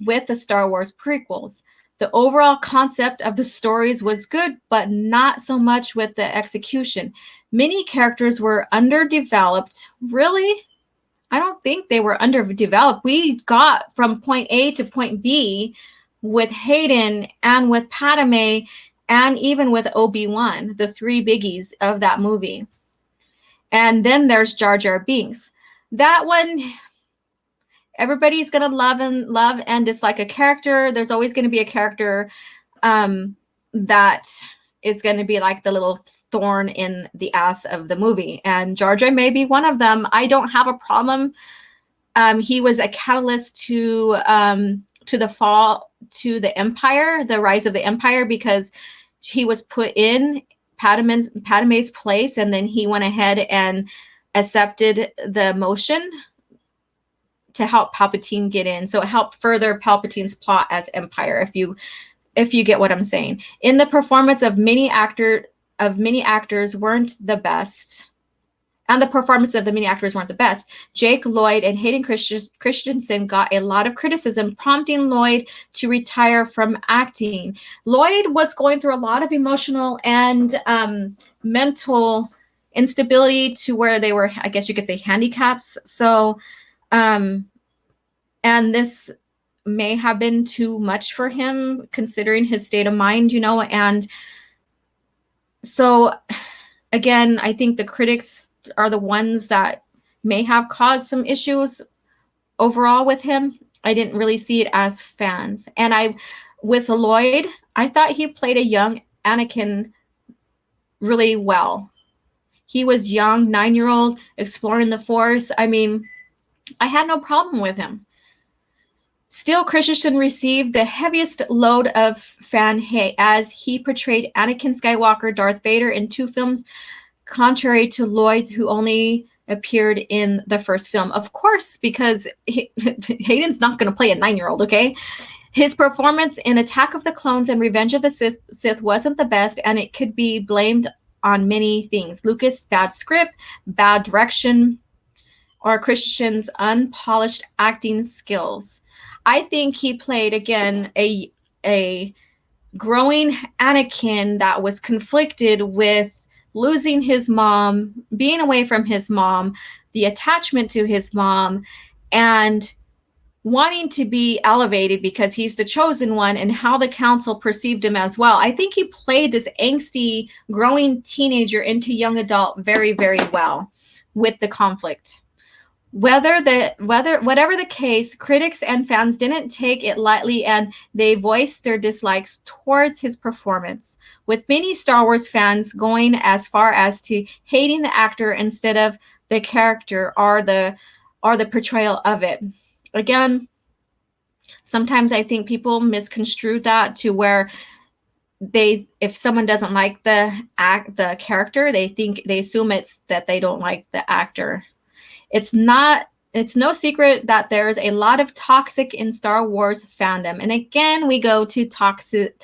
with the Star Wars prequels. The overall concept of the stories was good, but not so much with the execution. Many characters were underdeveloped. Really? I don't think they were underdeveloped. We got from point A to point B with Hayden and with Padme and even with Obi-Wan, the three biggies of that movie. And then there's Jar Jar Binks. That one, everybody's going to love and dislike a character. There's always going to be a character that is going to be like the little thorn in the ass of the movie. And Jar Jar may be one of them. I don't have a problem. He was a catalyst to the fall, to the Empire, the rise of the Empire, because he was put in Padme's place, and then he went ahead and accepted the motion to help Palpatine get in. So it helped further Palpatine's plot as Empire, if you get what I'm saying. In the performance of many actors weren't the best. And the performance of the many actors weren't the best. Jake Lloyd and Hayden Christensen got a lot of criticism, prompting Lloyd to retire from acting. Lloyd was going through a lot of emotional and mental instability, to where they were, I guess you could say, handicaps. So, and this may have been too much for him, considering his state of mind, and so, again, I think the critics are the ones that may have caused some issues overall with him. I didn't really see it as fans. And with Lloyd, I thought he played a young Anakin really well. He was young, 9-year-old, exploring the Force. I mean, I had no problem with him. Still, Christensen received the heaviest load of fan hate as he portrayed Anakin Skywalker, Darth Vader in 2 films, contrary to Lloyd, who only appeared in the first film. Of course, because Hayden's not going to play a 9-year-old, okay? His performance in Attack of the Clones and Revenge of the Sith wasn't the best, and it could be blamed on many things. Lucas' bad script, bad direction, or Christian's unpolished acting skills. I think he played, again, a growing Anakin that was conflicted with losing his mom, being away from his mom, the attachment to his mom, and wanting to be elevated because he's the chosen one, and how the council perceived him as well. I think he played this angsty, growing teenager into young adult very, very well with the conflict. Whatever the case, critics and fans didn't take it lightly, and they voiced their dislikes towards his performance, with many Star Wars fans going as far as to hating the actor instead of the character or the portrayal of it. Again, sometimes I think people misconstrue that to where if someone doesn't like the character, they assume it's that they don't like the actor. It's no secret that there's a lot of toxic in Star Wars fandom. And again, we go to toxicity,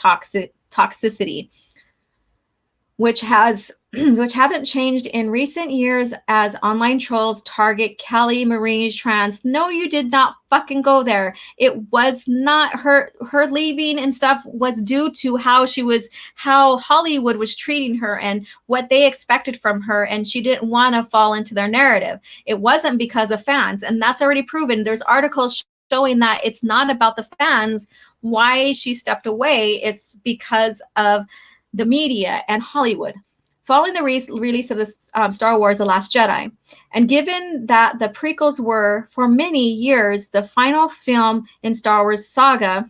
which haven't changed in recent years as online trolls target Kelly Marie Trans. No, you did not fucking go there. It was not her leaving and stuff was due to how Hollywood was treating her and what they expected from her, and she didn't want to fall into their narrative. It wasn't because of fans, and that's already proven. There's articles showing that it's not about the fans why she stepped away. It's because of the media and Hollywood. Following the release of the Star Wars The Last Jedi, and given that the prequels were, for many years, the final film in Star Wars saga,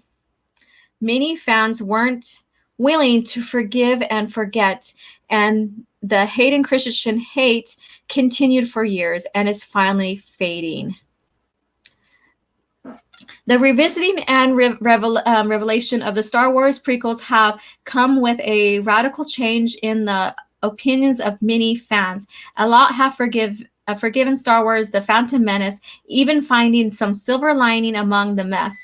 many fans weren't willing to forgive and forget, and the Hayden Christensen hate continued for years and is finally fading. The revisiting and revelation of the Star Wars prequels have come with a radical change in the opinions of many fans. A lot have forgiven Star Wars The Phantom Menace, even finding some silver lining among the mess,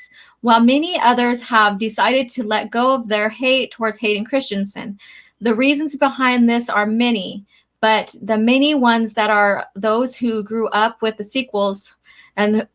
while many others have decided to let go of their hate towards Hayden Christensen. The reasons behind this are many, but the many ones that are those who grew up with the sequels and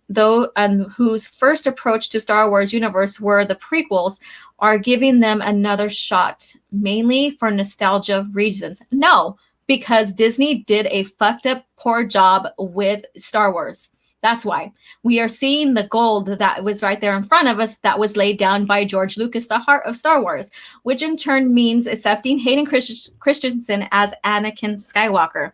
whose first approach to Star Wars universe were the prequels are giving them another shot, mainly for nostalgia reasons. No, because Disney did a fucked up poor job with Star Wars. That's why we are seeing the gold that was right there in front of us that was laid down by George Lucas, the heart of Star Wars, which in turn means accepting Hayden Christensen as Anakin Skywalker.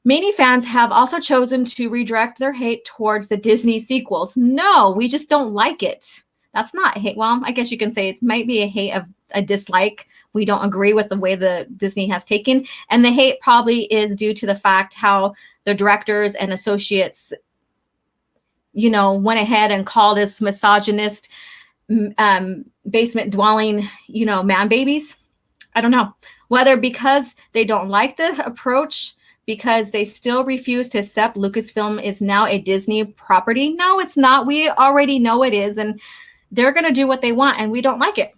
Many fans have also chosen to redirect their hate towards the Disney sequels. No, we just don't like it. That's not hate. Well, I guess you can say it might be a hate of a dislike. We don't agree with the way the Disney has taken. And the hate probably is due to the fact how the directors and associates, went ahead and called us misogynist, basement dwelling, man babies. I don't know. Whether because they don't like the approach, because they still refuse to accept Lucasfilm is now a Disney property. No, it's not. We already know it is, and they're going to do what they want, and we don't like it.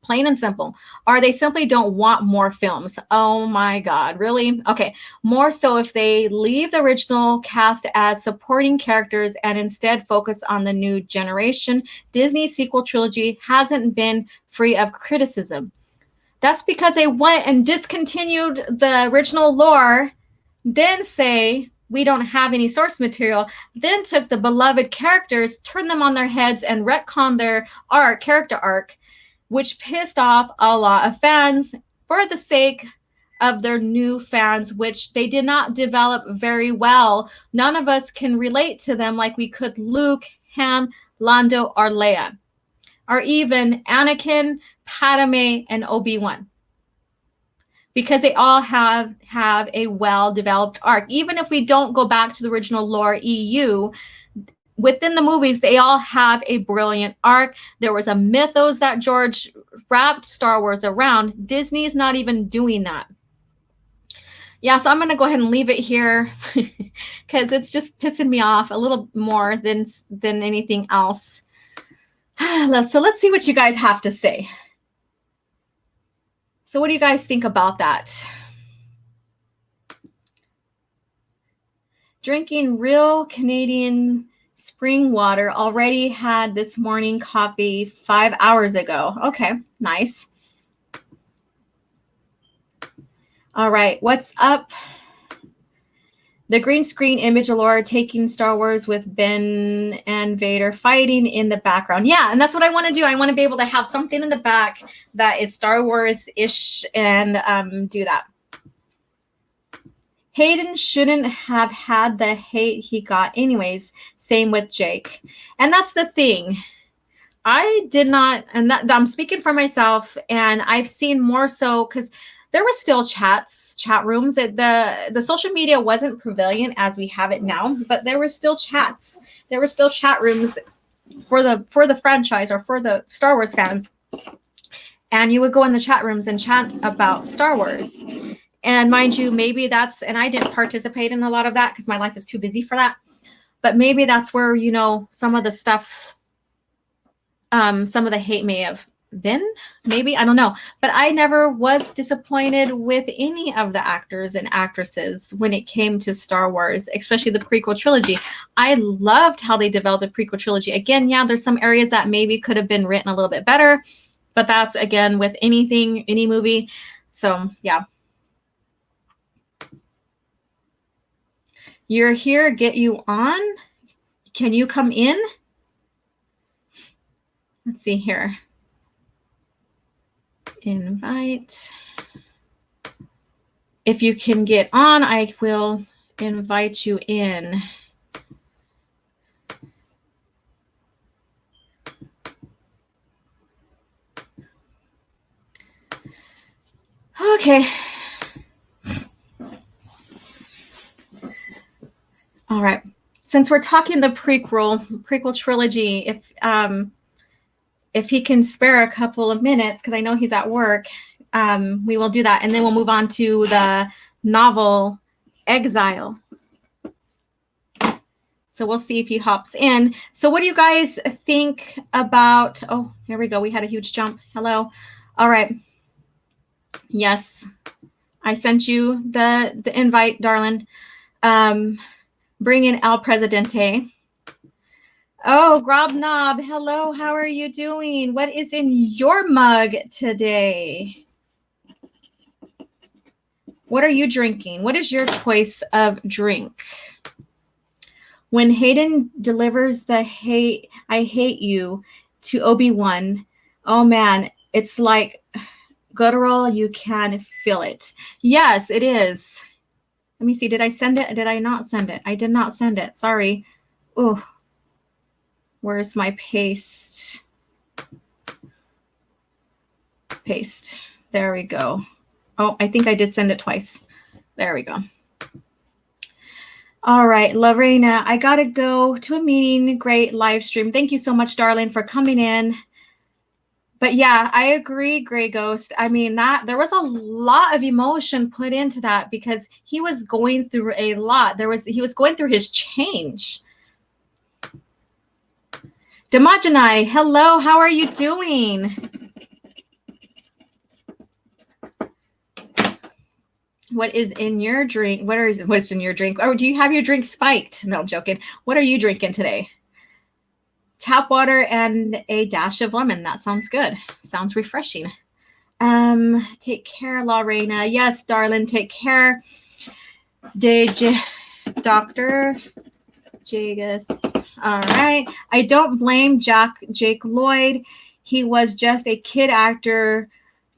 Plain and simple. Or they simply don't want more films. Oh my God, really? Okay, more so if they leave the original cast as supporting characters and instead focus on the new generation. Disney's sequel trilogy hasn't been free of criticism. That's because they went and discontinued the original lore, then say we don't have any source material, then took the beloved characters, turned them on their heads, and retconned their character arc, which pissed off a lot of fans for the sake of their new fans, which they did not develop very well. None of us can relate to them like we could Luke, Han, Lando, or Leia. or even Anakin, Padme, and Obi-Wan. Because they all have a well-developed arc. Even if we don't go back to the original lore EU, within the movies, they all have a brilliant arc. There was a mythos that George wrapped Star Wars around. Disney's not even doing that. Yeah, so I'm going to go ahead and leave it here because it's just pissing me off a little more than anything else. So let's see what you guys have to say. So what do you guys think about that? Drinking real Canadian spring water. Already had this morning coffee 5 hours ago. Okay, nice. All right, what's up? The green screen image allure taking Star Wars with Ben and Vader fighting in the background. Yeah, and that's what I want to do. I want to be able to have something in the back that is Star Wars-ish and do that. Hayden shouldn't have had the hate he got anyways. Same with Jake. And that's the thing. I did not, and that I'm speaking for myself, and I've seen more so because there were still chat rooms. The social media wasn't prevalent as we have it now, but there were still chats. There were still chat rooms for the franchise or for the Star Wars fans. And you would go in the chat rooms and chat about Star Wars. And mind you, maybe that's, and I didn't participate in a lot of that because my life is too busy for that. But maybe that's where, you know, some of the stuff, some of the hate may have been, maybe, I don't know. But I never was disappointed with any of the actors and actresses when it came to Star Wars, especially the prequel trilogy. I loved how they developed the prequel trilogy. Again, yeah, there's some areas that maybe could have been written a little bit better, but that's, again, with anything, any movie. So, yeah. You're here, get you on. Can you come in? Let's see here. Invite. If you can get on, I will invite you in. Okay. All right. Since we're talking the prequel trilogy, if he can spare a couple of minutes, because I know he's at work, we will do that. And then we'll move on to the novel Exile. So we'll see if he hops in. So what do you guys think about, oh, here we go. We had a huge jump. Hello. All right. Yes. I sent you the invite, darling. Bring in El Presidente. Oh, Grob Knob. Hello. How are you doing? What is in your mug today? What are you drinking? What is your choice of drink? When Hayden delivers the hate, I hate you to Obi-Wan, oh man, it's like guttural. You can feel it. Yes, it is. Let me see. Did I send it? Did I not send it? I did not send it. Sorry. Oh, where's my paste? Paste. There we go. Oh, I think I did send it twice. There we go. All right, Lorena, I got to go to a meeting. Great live stream. Thank you so much, darling, for coming in. But yeah, I agree, Gray Ghost. I mean, that there was a lot of emotion put into that because he was going through a lot. He was going through his change. Demogeni, hello, how are you doing? What is in your drink? What's in your drink? Oh, do you have your drink spiked? No, I'm joking. What are you drinking today? Tap water and a dash of lemon. That sounds good. Sounds refreshing. Take care, Lorena. Yes, darling, take care. Dr. Jagus. All right. I don't blame Jake Lloyd. He was just a kid actor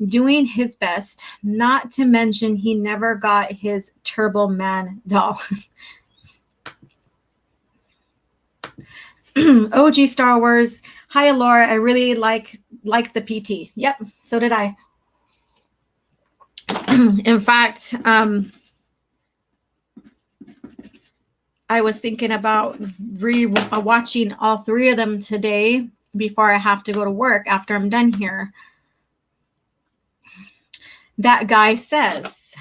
doing his best. Not to mention he never got his Turbo Man doll. OG Star Wars. Hi, Laura. I really like the PT. Yep, so did I. In fact, I was thinking about watching all three of them today before I have to go to work after I'm done here. That guy says,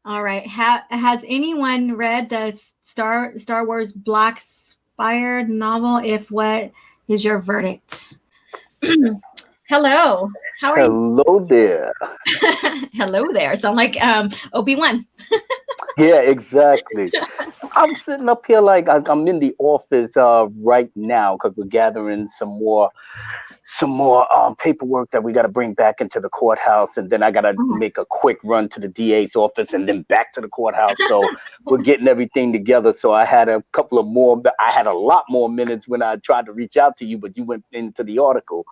all right, has anyone read the Star Wars Black Spire novel? If what is your verdict? Hello, how are you? Hello there. Hello there. Sound like Obi-Wan. Yeah, exactly. I'm sitting up here like I'm in the office right now because we're gathering some more paperwork that we got to bring back into the courthouse, and then I got to Oh, make a quick run to the DA's office and then back to the courthouse. So we're getting everything together. So I had a couple of more. I had a lot more minutes when I tried to reach out to you, but you went into the article.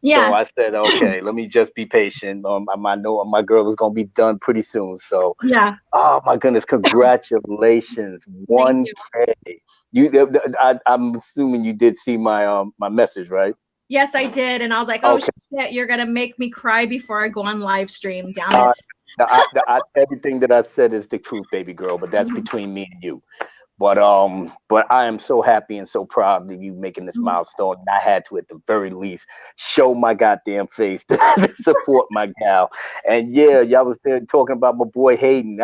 So yeah, I said, okay, let me just be patient. I know my girl is gonna be done pretty soon. So, yeah. oh my goodness, congratulations, Thank you. 1K. I'm assuming you did see my message, right? Yes, I did, and I was like, "Oh Okay. shit, you're gonna make me cry before I go on live stream." Damn Uh, it. everything that I said is the truth, baby girl. But that's between me and you. But I am so happy and so proud of you making this milestone. And I had to, at the very least, show my goddamn face to support my gal. And yeah, y'all was there talking about my boy Hayden.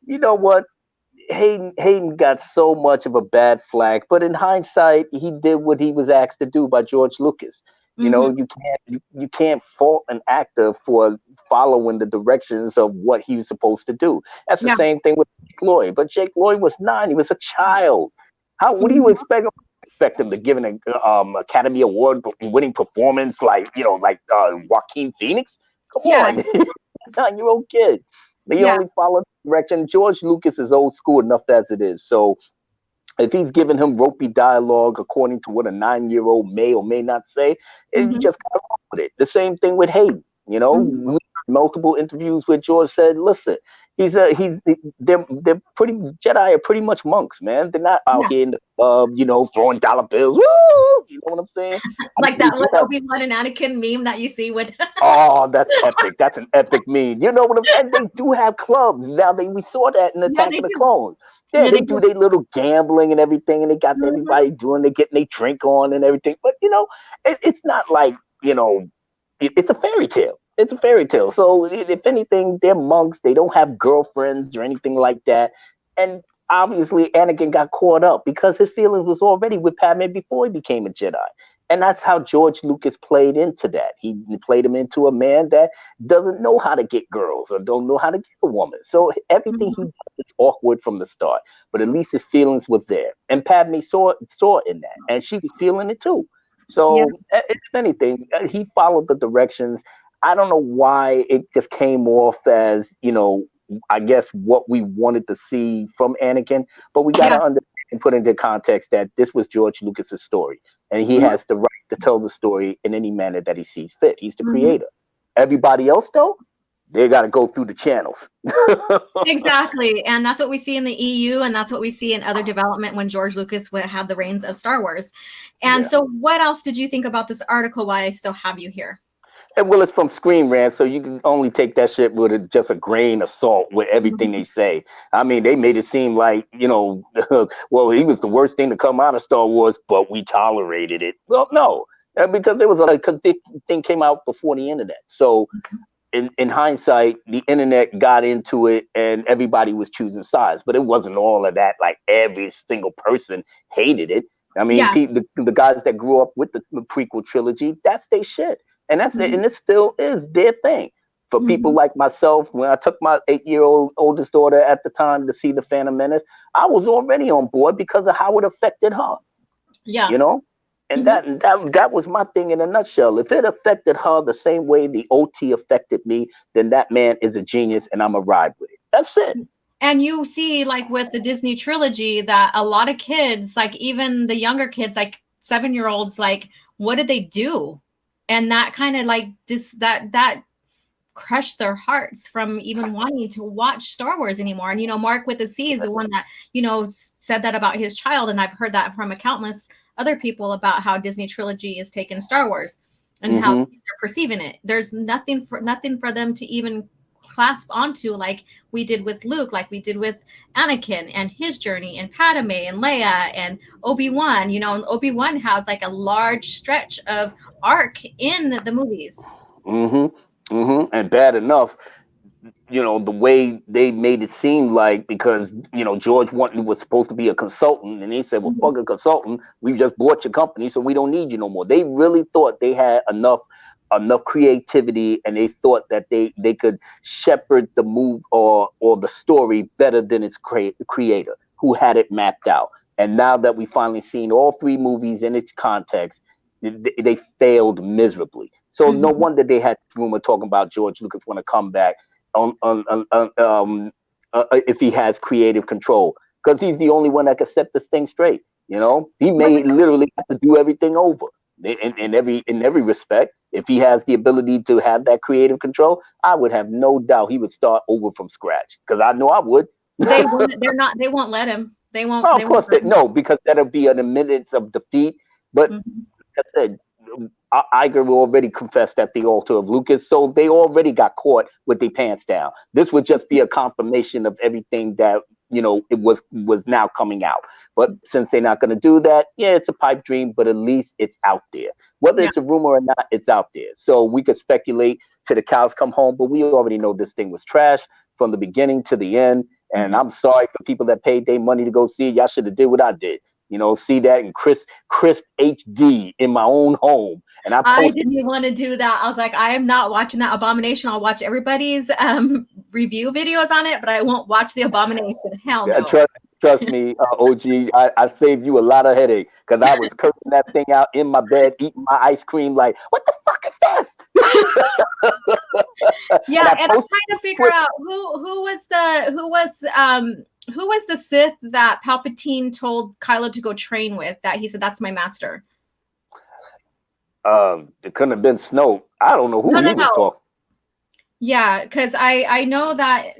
You know what? Hayden got so much of a bad flag, but in hindsight, he did what he was asked to do by George Lucas. You know, Mm-hmm. you can't fault an actor for following the directions of what he was supposed to do. That's the Yeah. same thing with Jake Lloyd. But Jake Lloyd was 9; he was a child. How? What do you Mhm. expect? Expect him to give an Academy Award winning performance like Joaquin Phoenix? Come Yeah. on, 9-year-old kid. They Yeah. only follow direction. George Lucas is old school enough as it is. So if he's giving him ropey dialogue according to what a 9-year-old may or may not say, you Mm-hmm. just gotta roll with it. The same thing with Hayden. You know, Mm-hmm. multiple interviews where George said, "Listen, they're pretty Jedi are pretty much monks, man. They're not out Yeah. here in the throwing dollar bills. Woo! You know what I'm saying? I Like mean, they that do one have. Obi-Wan and Anakin meme that you see with. Oh, that's epic. That's an epic meme. You know what? And they do have clubs. Now we saw that in Yeah, Attack they of the do. Clones. Yeah, Yeah, they they do do. their little gambling and everything, and they got Mm-hmm. everybody doing, they getting their drink on and everything. But it's not like, it's a fairy tale. It's a fairy tale. So if anything, they're monks. They don't have girlfriends or anything like that. And obviously, Anakin got caught up because his feelings was already with Padme before he became a Jedi. And that's how George Lucas played into that. He played him into a man that doesn't know how to get girls or don't know how to get a woman. So everything he Mm-hmm. does is awkward from the start. But at least his feelings were there, and Padme saw in that, and she was feeling it too. Yeah. So if anything, he followed the directions. I don't know why it just came off as, I guess what we wanted to see from Anakin, but we got to Yeah. understand and put into context that this was George Lucas's story, and he Mm-hmm. has the right to tell the story in any manner that he sees fit. He's the Mm-hmm. creator. Everybody else, though, they got to go through the channels. Exactly. And that's what we see in the EU, and that's what we see in other development when George Lucas would have the reins of Star Wars. And Yeah. so, what else did you think about this article while I still have you here? And well, it's from Screen Rant, so you can only take that shit with just a grain of salt with everything they say. I mean, they made it seem like, well, he was the worst thing to come out of Star Wars, but we tolerated it. Well, no, because there was because the thing came out before the internet. So in hindsight, the internet got into it and everybody was choosing sides, but it wasn't all of that. Like every single person hated it. I mean, Yeah. the guys that grew up with the prequel trilogy, that's their shit, and Mm-hmm. and it still is their thing. For people Mm-hmm. like myself, when I took my 8-year-old oldest daughter at the time to see the Phantom Menace, I was already on board because of how it affected her. Yeah. You know, and Mm-hmm. that was my thing in a nutshell. If it affected her the same way the OT affected me, then that man is a genius, and I'm a ride with it. That's it. And you see, like with the Disney trilogy, that a lot of kids, like even the younger kids, like 7-year olds, like, what did they do? And that kind of like that crushed their hearts from even wanting to watch Star Wars anymore. And, Mark with the C is the one that, said that about his child. And I've heard that from a countless other people about how Disney trilogy is taking Star Wars and how they're perceiving it. There's nothing for them to even clasp onto, like we did with Luke, like we did with Anakin and his journey, and Padme and Leia and Obi-Wan. And Obi-Wan has like a large stretch of arc in the movies. And bad enough, the way they made it seem like, because George was supposed to be a consultant, and he said, well, fuck a consultant, we just bought your company, so we don't need you no more. They really thought they had enough creativity, and they thought that they could shepherd the move or the story better than its creator, who had it mapped out. And now that we finally seen all three movies in its context, they failed miserably. So no wonder they had rumor talking about George Lucas want to come back if he has creative control, because he's the only one that can set this thing straight. He may literally have to do everything over in every respect. If he has the ability to have that creative control, I would have no doubt he would start over from scratch, because I know I would. They won't let him. They won't. Oh, of course no, because that'll be an admittance of defeat. But like I said, Iger already confessed at the altar of Lucas, so they already got caught with their pants down. This would just be a confirmation of everything that it was now coming out. But since they're not going to do that, yeah, it's a pipe dream, but at least it's out there. Whether it's a rumor or not, it's out there. So we could speculate till the cows come home, but we already know this thing was trash from the beginning to the end. And I'm sorry for people that paid their money to go see it. Y'all should have did what I did. See that in crisp HD in my own home. And I didn't want to do that. I was like, I am not watching that abomination. I'll watch everybody's review videos on it, but I won't watch the abomination. Hell no. Trust me, OG, I saved you a lot of headache, because I was cursing that thing out in my bed, eating my ice cream like, what the fuck is this? Yeah, and I'm trying to figure out who was the Sith that Palpatine told Kylo to go train with, that he said, that's my master. It couldn't have been Snoke. I don't know who he was talking. Yeah, because I know that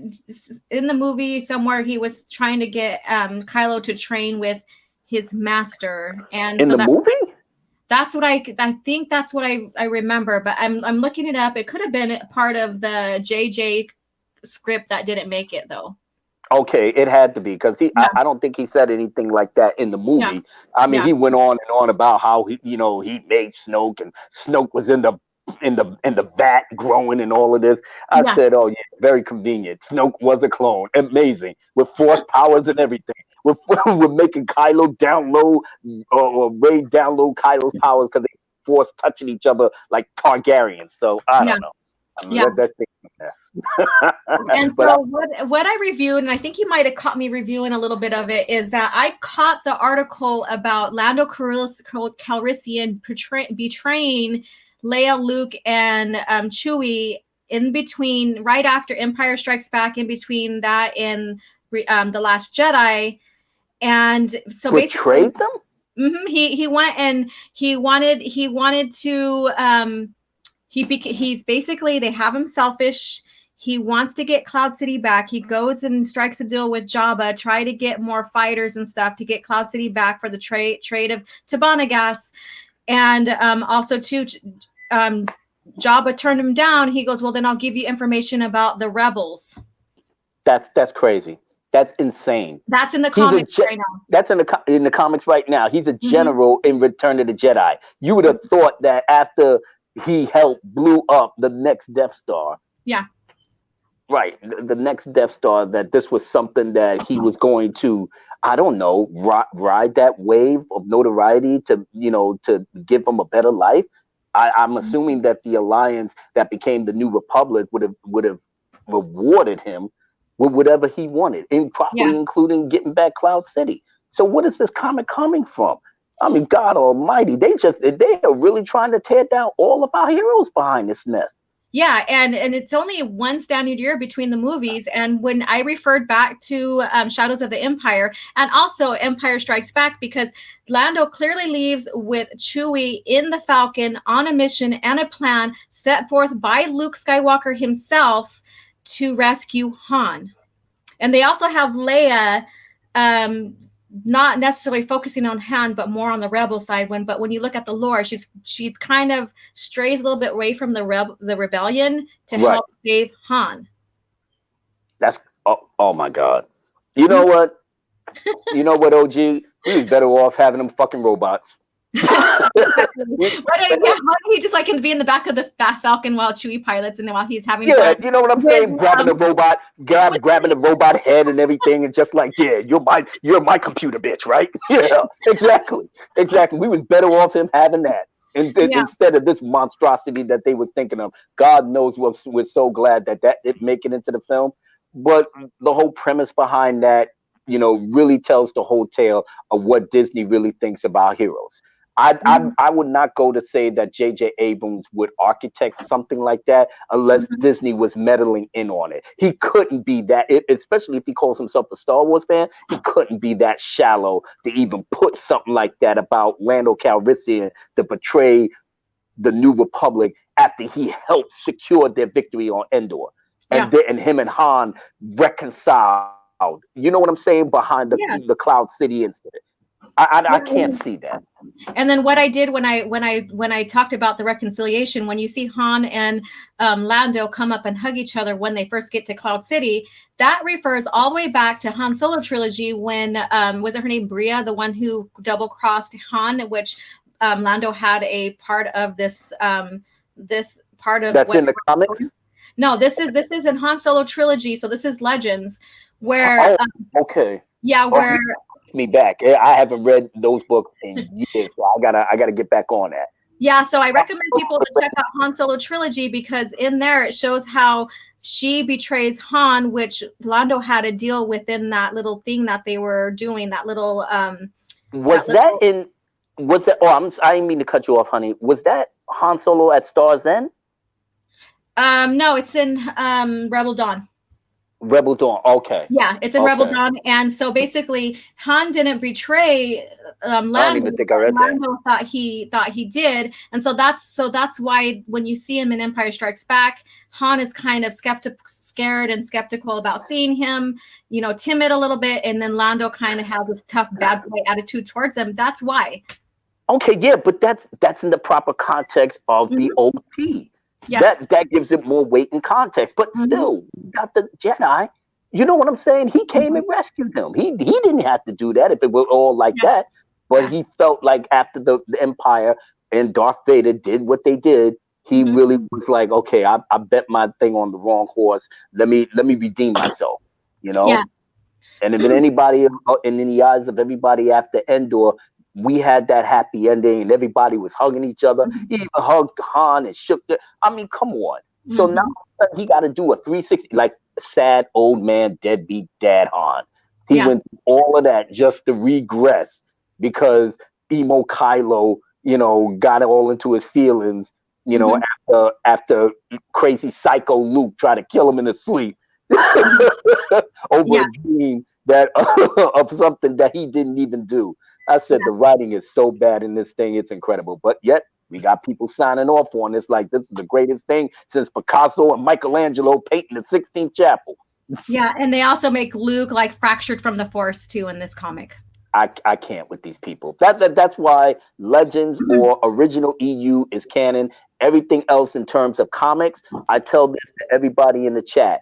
in the movie somewhere he was trying to get Kylo to train with his master, and in the movie. That's what I think. That's what I remember. But I'm looking it up. It could have been part of the JJ script that didn't make it, though. Okay, it had to be, because I don't think he said anything like that in the movie. Yeah. I mean, he went on and on about how he made Snoke, and Snoke was in the vat growing and all of this. I said, oh yeah, very convenient. Snoke was a clone. Amazing. With force powers and everything. We're making Kylo download or Rey download Kylo's powers, because they force touching each other like Targaryens. So I don't know. I mean, that's a mess. And so what I reviewed, and I think you might have caught me reviewing a little bit of it, is that I caught the article about Lando Calrissian betraying Leia, Luke, and Chewie in between, right after Empire Strikes Back, in between that and The Last Jedi. And so betrayed them. He went and he wanted to he's basically, they have him selfish. He wants to get Cloud City back. He goes and strikes a deal with Jabba, try to get more fighters and stuff to get Cloud City back for the trade of Tabana gas. And also too, Jabba turned him down. He goes, well, then I'll give you information about the rebels. That's crazy. That's insane. That's in the comics right now. That's in the comics right now. He's a general in Return of the Jedi. You would have thought that after he helped blew up the next Death Star. Yeah. Right. The next Death Star, that this was something that he was going to, I don't know, ride that wave of notoriety to give him a better life. I'm assuming that the alliance that became the New Republic would have rewarded him with whatever he wanted, probably including getting back Cloud City. So what is this comic coming from? I mean, God Almighty, they are really trying to tear down all of our heroes behind this mess. Yeah, and it's only one standard year between the movies. And when I referred back to Shadows of the Empire and also Empire Strikes Back, because Lando clearly leaves with Chewie in the Falcon on a mission and a plan set forth by Luke Skywalker himself to rescue Han. And they also have Leia, um, not necessarily focusing on Han, but more on the rebel side. When you look at the lore, she kind of strays a little bit away from the rebellion to Right. help save Han. That's oh my God. You know what? You know what, OG? We was better off having them fucking robots. We- Yeah, why don't he just like can be in the back of the Falcon while Chewie pilots, and then while he's having yeah, fun you know what I'm with saying? Grabbing the robot, grabbing the robot head and everything, and just like, yeah, you're my computer, bitch, right? Yeah, exactly, exactly. We was better off him having that. yeah, Instead of this monstrosity that they was thinking of. God knows we're so glad that it make it into the film. But the whole premise behind that, really tells the whole tale of what Disney really thinks about heroes. I would not go to say that J.J. Abrams would architect something like that unless Disney was meddling in on it. He couldn't be that, especially if he calls himself a Star Wars fan, he couldn't be that shallow to even put something like that about Lando Calrissian to portray the New Republic after he helped secure their victory on Endor. yeah, And him and Han reconciled. You know what I'm saying? Behind the yeah. Cloud City incident. I can't Yeah. see that. And then what I did when I talked about the reconciliation, when you see Han and Lando come up and hug each other when they first get to Cloud City, that refers all the way back to Han Solo trilogy when was it her name Bria, the one who double crossed Han, which Lando had a part of this part of That's what. in the comics. No, this is in Han Solo trilogy, so this is Legends, where Oh, okay. yeah, Oh, where me back. I haven't read those books in years, so I gotta get back on that. yeah, so I recommend people to check out Han Solo trilogy because in there it shows how she betrays Han, which Lando had a deal within that little thing that they were doing, that little Was that in? Was that? Oh, I didn't mean to cut you off, honey. Was that Han Solo at Star's End? no, it's in Rebel Dawn. Rebel Dawn. Okay. Yeah, it's in Rebel Okay. Dawn, and so basically, Han didn't betray I don't Lando. even think I read that. Lando thought he did, and so that's why when you see him in Empire Strikes Back, Han is kind of scared and skeptical about seeing him, timid a little bit, and then Lando kind of has this tough bad boy attitude towards him. That's why. Okay, yeah, but that's in the proper context of the Mhm. OT. Yeah. That gives it more weight and context. But Mhm. still, you got the Jedi. You know what I'm saying? He came Mhm. and rescued them. He didn't have to do that if it were all like Yeah. that. But Yeah. he felt like after the Empire and Darth Vader did what they did, he Mhm. really was like, okay, I bet my thing on the wrong horse. Let me redeem myself. You Yeah. know. And if anybody, and in the eyes of everybody after Endor, we had that happy ending, and everybody was hugging each other. He even hugged Han and shook it. I mean, come on. So now Mhm. he got to do a 360, like sad old man, deadbeat dad Han. He Yeah. went through all of that just to regress because emo Kylo, got all into his feelings, Mhm. after crazy psycho Luke tried to kill him in his sleep Mhm. over Yeah. a dream that of something that he didn't even do. I said the writing is so bad in this thing, it's incredible. But yet we got people signing off on this like this is the greatest thing since Picasso and Michelangelo painting the 16th chapel. Yeah, and they also make Luke like fractured from the Force too in this comic. I can't with these people. That's why Legends or original EU is canon. Everything else in terms of comics, I tell this to everybody in the chat.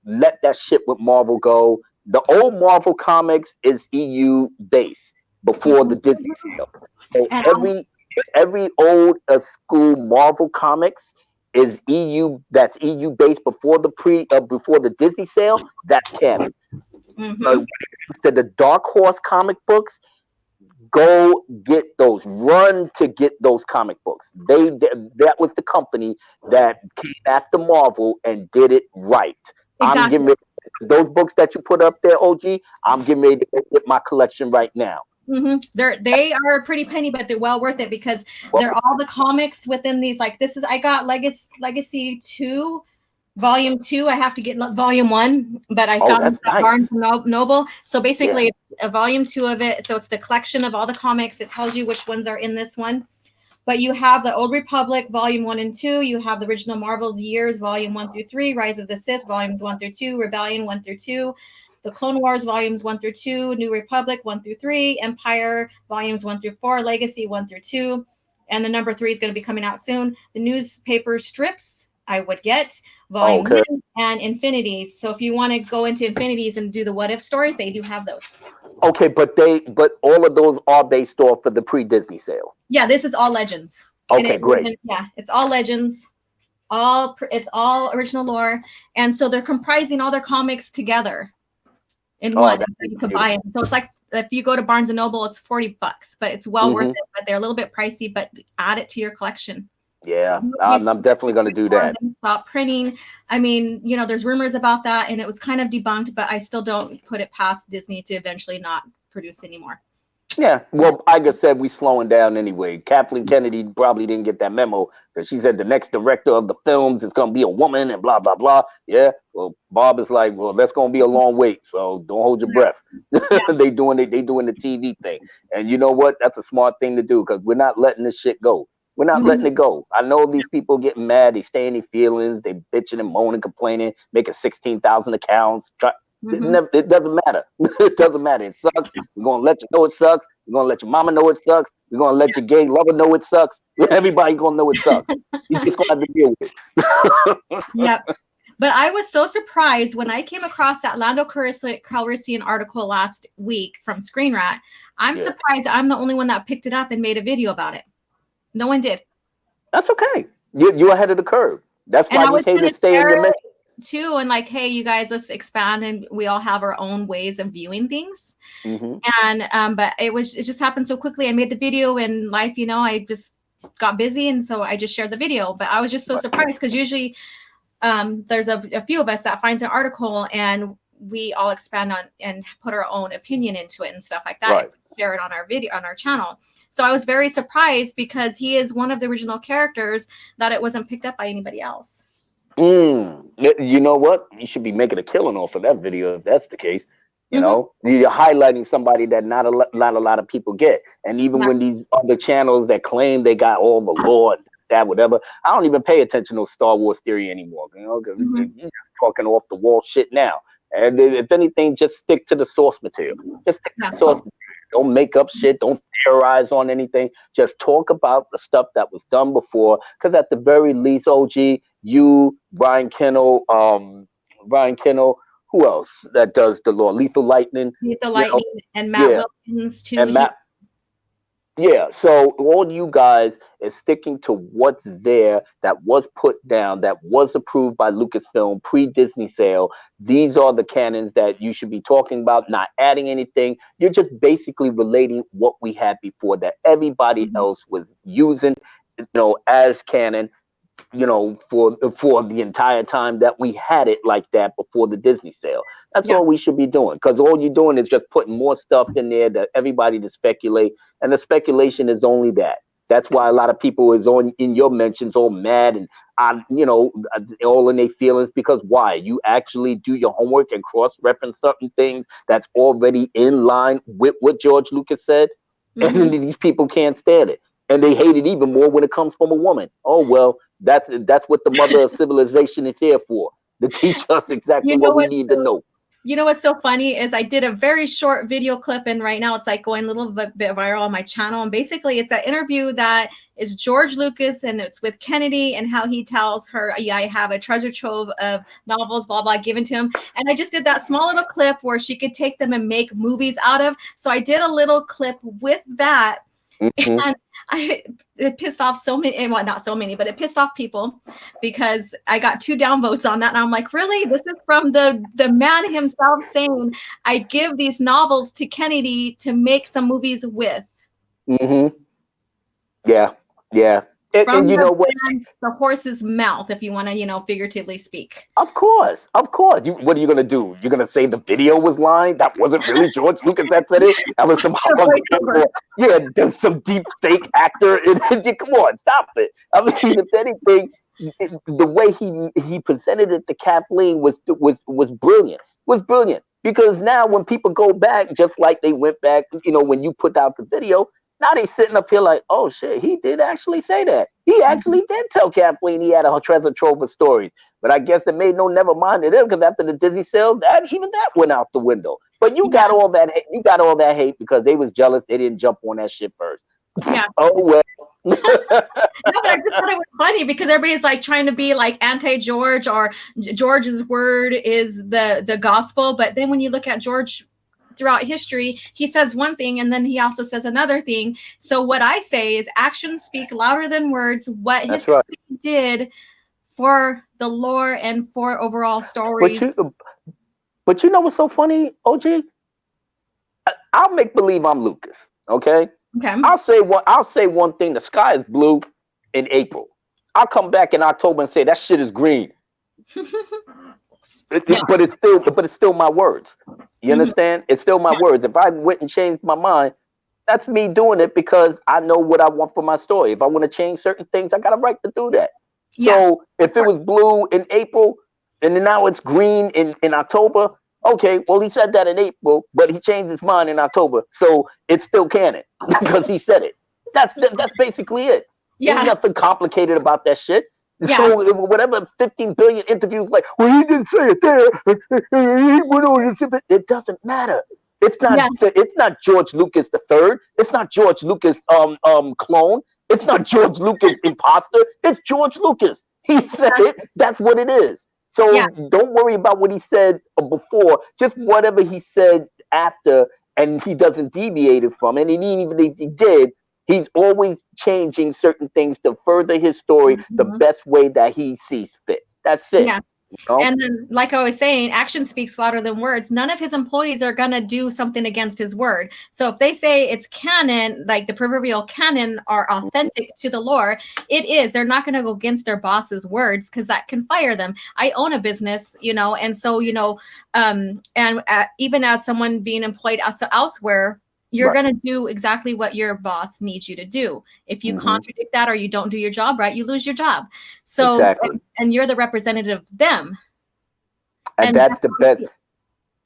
Let that shit with Marvel go. The old Marvel comics is EU based before the Disney sale. So And every old school Marvel comics is EU. That's EU based before the Disney sale. That's canon. When mhm. it comes to the Dark Horse comic books, go get those. Run to get those comic books. That was the company that came after Marvel and did it right. I'm getting Exactly. ready, those books that you put up there, OG. I'm getting ready to get my collection right now. They are a pretty penny, but they're well worth it because Well, they're all the comics within these. Like this is I got Legacy 2, Volume 2. I have to get Volume 1, but I oh, found them that's at Barnes nice. and Noble. So Yeah. basically, it's a Volume 2 of it. So it's the collection of all the comics. It tells you which ones are in this one. But you have the Old Republic, Volume 1 and 2. You have the original Marvel's Years, Volume 1 through 3, Rise of the Sith, Volumes 1 through 2, Rebellion 1 through 2, the Clone Wars, Volumes 1 through 2, New Republic 1 through 3, Empire, Volumes 1 through 4, Legacy 1 through 2. And the number 3 is going to be coming out soon. The newspaper strips I would get, Oh, Volume okay. 1 and Infinities. So if you want to go into Infinities and do the what if stories, they do have those. Okay, but all of those are based off of the pre-Disney sale. Yeah, this is all Legends. And Okay, great. yeah, it's all Legends. It's all original lore, and so they're comprising all their comics together in Oh, one. that's You even could buy beautiful. them. So it's like if you go to Barnes and Noble, it's $40, but it's well worth Hmm. it. But they're a little bit pricey, but add it to your collection. Yeah, I'm definitely gonna do that. Stop printing. I mean, there's rumors about that, and it was kind of debunked, but I still don't put it past Disney to eventually not produce anymore. Yeah, well, like I said, we slowing down anyway. Kathleen Kennedy probably didn't get that memo because she said the next director of the films is going to be a woman and blah, blah, blah. Yeah, well, Bob is like, well, that's going to be a long wait, so don't hold your breath. Yeah. They doing the TV thing. And you know what? That's a smart thing to do because we're not letting this shit go. We're not letting it go. I know these people getting mad. They stay in their feelings. They bitching and moaning, complaining, making 16,000 accounts. It doesn't matter. It doesn't matter. It sucks. We're gonna let you know it sucks. We're gonna let your mama know it sucks. We're gonna let your gay lover know it sucks. Everybody gonna know it sucks. You just gonna have to deal with it. Yep. But I was so surprised when I came across that Lando Calrissian article last week from Screen Rat. I'm surprised I'm the only one that picked it up and made a video about it. No one did. That's okay. You're ahead of the curve. That's And why I was these going to haters stay in share your mention. it too. And like, hey, you guys, let's expand. And we all have our own ways of viewing things. Mm-hmm. And but it just happened so quickly. I made the video and life, I just got busy. And so I just shared the video. But I was just so surprised because usually there's a few of us that finds an article and we all expand on and put our own opinion into it and stuff like that. Right. Share it on our video on our channel. So I was very surprised because he is one of the original characters that it wasn't picked up by anybody else. You know what? You should be making a killing off of that video if that's the case. You're highlighting somebody that not a lot of people get. And even when these other channels that claim they got all the lore and that whatever, I don't even pay attention to Star Wars theory anymore. Because you're just talking off the wall shit now. And if anything, just stick to the source material. Just stick to the source material. Don't make up shit. Don't theorize on anything. Just talk about the stuff that was done before. Because at the very least, OG, you, Brian Kennel, who else that does the lore? Lethal Lightning. And Matt Wilkins too. And Matt. Yeah, so all you guys is sticking to what's there that was put down, that was approved by Lucasfilm pre-Disney sale. These are the canons that you should be talking about, not adding anything. You're just basically relating what we had before that everybody else was using, as canon, for the entire time that we had it like that before the Disney sale. That's all we should be doing, because all you're doing is just putting more stuff in there that everybody to speculate, and the speculation is only that. That's why a lot of people is in your mentions all mad and all in their feelings, because why? You actually do your homework and cross-reference certain things that's already in line with what George Lucas said, and then these people can't stand it. And they hate it even more when it comes from a woman. Oh, well, that's what the mother of civilization is here for, to teach us exactly what we need to know. You know what's so funny is I did a very short video clip, and right now it's like going a little bit viral on my channel. And basically, it's an interview that is George Lucas, and it's with Kennedy, and how he tells her, "Yeah, I have a treasure trove of novels, blah blah, given to him." And I just did that small little clip where she could take them and make movies out of. So I did a little clip with that, and it pissed off so many, well, not so many, but it pissed off people because I got 2 downvotes on that. And I'm like, really? This is from the man himself saying, I give these novels to Kennedy to make some movies with. Yeah. From you the know what? the horse's mouth, if you want to, figuratively speak. Of course, of course. What are you gonna do? You're gonna say the video was lying? That wasn't really George Lucas that said it. That was some The hologram. voiceover. Yeah, there's some deep fake actor. Come on, stop it. I mean, if anything, the way he presented it to Kathleen was brilliant. Was brilliant because now when people go back, just like they went back, when you put out the video, now they sitting up here like, oh shit, he did actually say that. He Mhm. actually did tell Kathleen he had a treasure trove of stories. But I guess it made no never mind to them because after the Disney sale, that went out the window. But you Yeah, got all that hate, because they was jealous. They didn't jump on that shit first. yeah. Oh well. No, but I just thought it was funny because everybody's like trying to be like anti-George, or George's word is the gospel. But then when you look at George throughout history, he says one thing and then he also says another thing. So what I say is actions speak louder than words. What his That's right. company did for the lore and for overall But stories. you know what's so funny, OG? I'll make believe I'm Lucas. Okay. Okay. I'll say one thing. The sky is blue in April. I'll come back in October and say that shit is green. Yeah. But it's still my words. You Mhm. understand? It's still my Yeah. words. If I went and changed my mind, that's me doing it because I know what I want for my story. If I want to change certain things, I got a right to do that. Yeah. So Of if it course. was blue in April and then now it's green in October, okay, well he said that in April, but he changed his mind in October, so it's still canon because he said it. That's basically it. Ain't Yeah. nothing complicated about that shit. Yeah. So whatever 15 billion interviews like, well, he didn't say it there. He went on and said it doesn't matter. Yeah. It's not George Lucas the third. It's not George Lucas clone. It's not George Lucas imposter. It's George Lucas. He said Yeah. it. That's what it is. Yeah. So don't worry about what he said before. Just whatever he said after, and he doesn't deviate it from it. And even if he did, he's always changing certain things to further his story the Mhm. best way that he sees fit. That's it. Yeah. You know? And then, like I was saying, action speaks louder than words. None of his employees are going to do something against his word. So if they say it's canon, like the proverbial canon, are authentic to the lore, it is. They're not going to go against their boss's words because that can fire them. I own a business, and so, and even as someone being employed elsewhere, you're Right. going to do exactly what your boss needs you to do. If you Hmm. contradict that or you don't do your job right, you lose your job. So, Exactly. and you're the representative of them. And And that's that's the how I best. see it.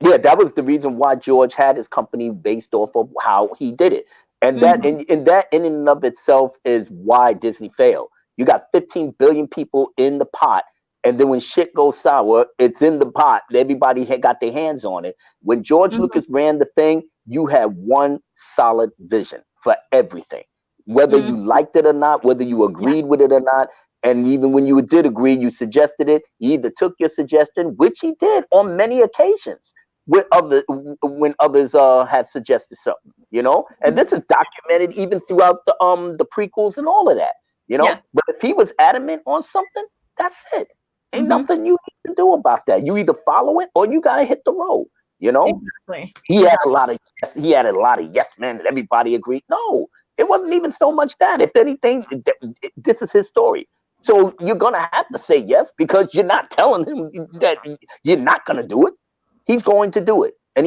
Yeah, that was the reason why George had his company based off of how he did it. And that Mhm. in that in and of itself is why Disney failed. You got 15 billion people in the pot, and then when shit goes sour, it's in the pot. Everybody had got their hands on it. When George Mhm. Lucas ran the thing, you had one solid vision for everything. Whether Mm. you liked it or not, whether you Yeah. agreed with it or not, and even when you did agree, you suggested it. He either took your suggestion, which he did on many occasions when others had suggested something, and Mhm. this is documented even throughout the prequels and all of that, Yeah. but if he was adamant on something, that's it. Ain't Mhm. nothing you need to do about that. You either follow it or you gotta hit the road, you know Exactly. he had a Exactly. lot of he had a lot of yes men and everybody agreed. No, it wasn't even so much that. If anything, this is his story. So you're gonna have to say yes because you're not telling him that you're not gonna do it. He's going to do it, and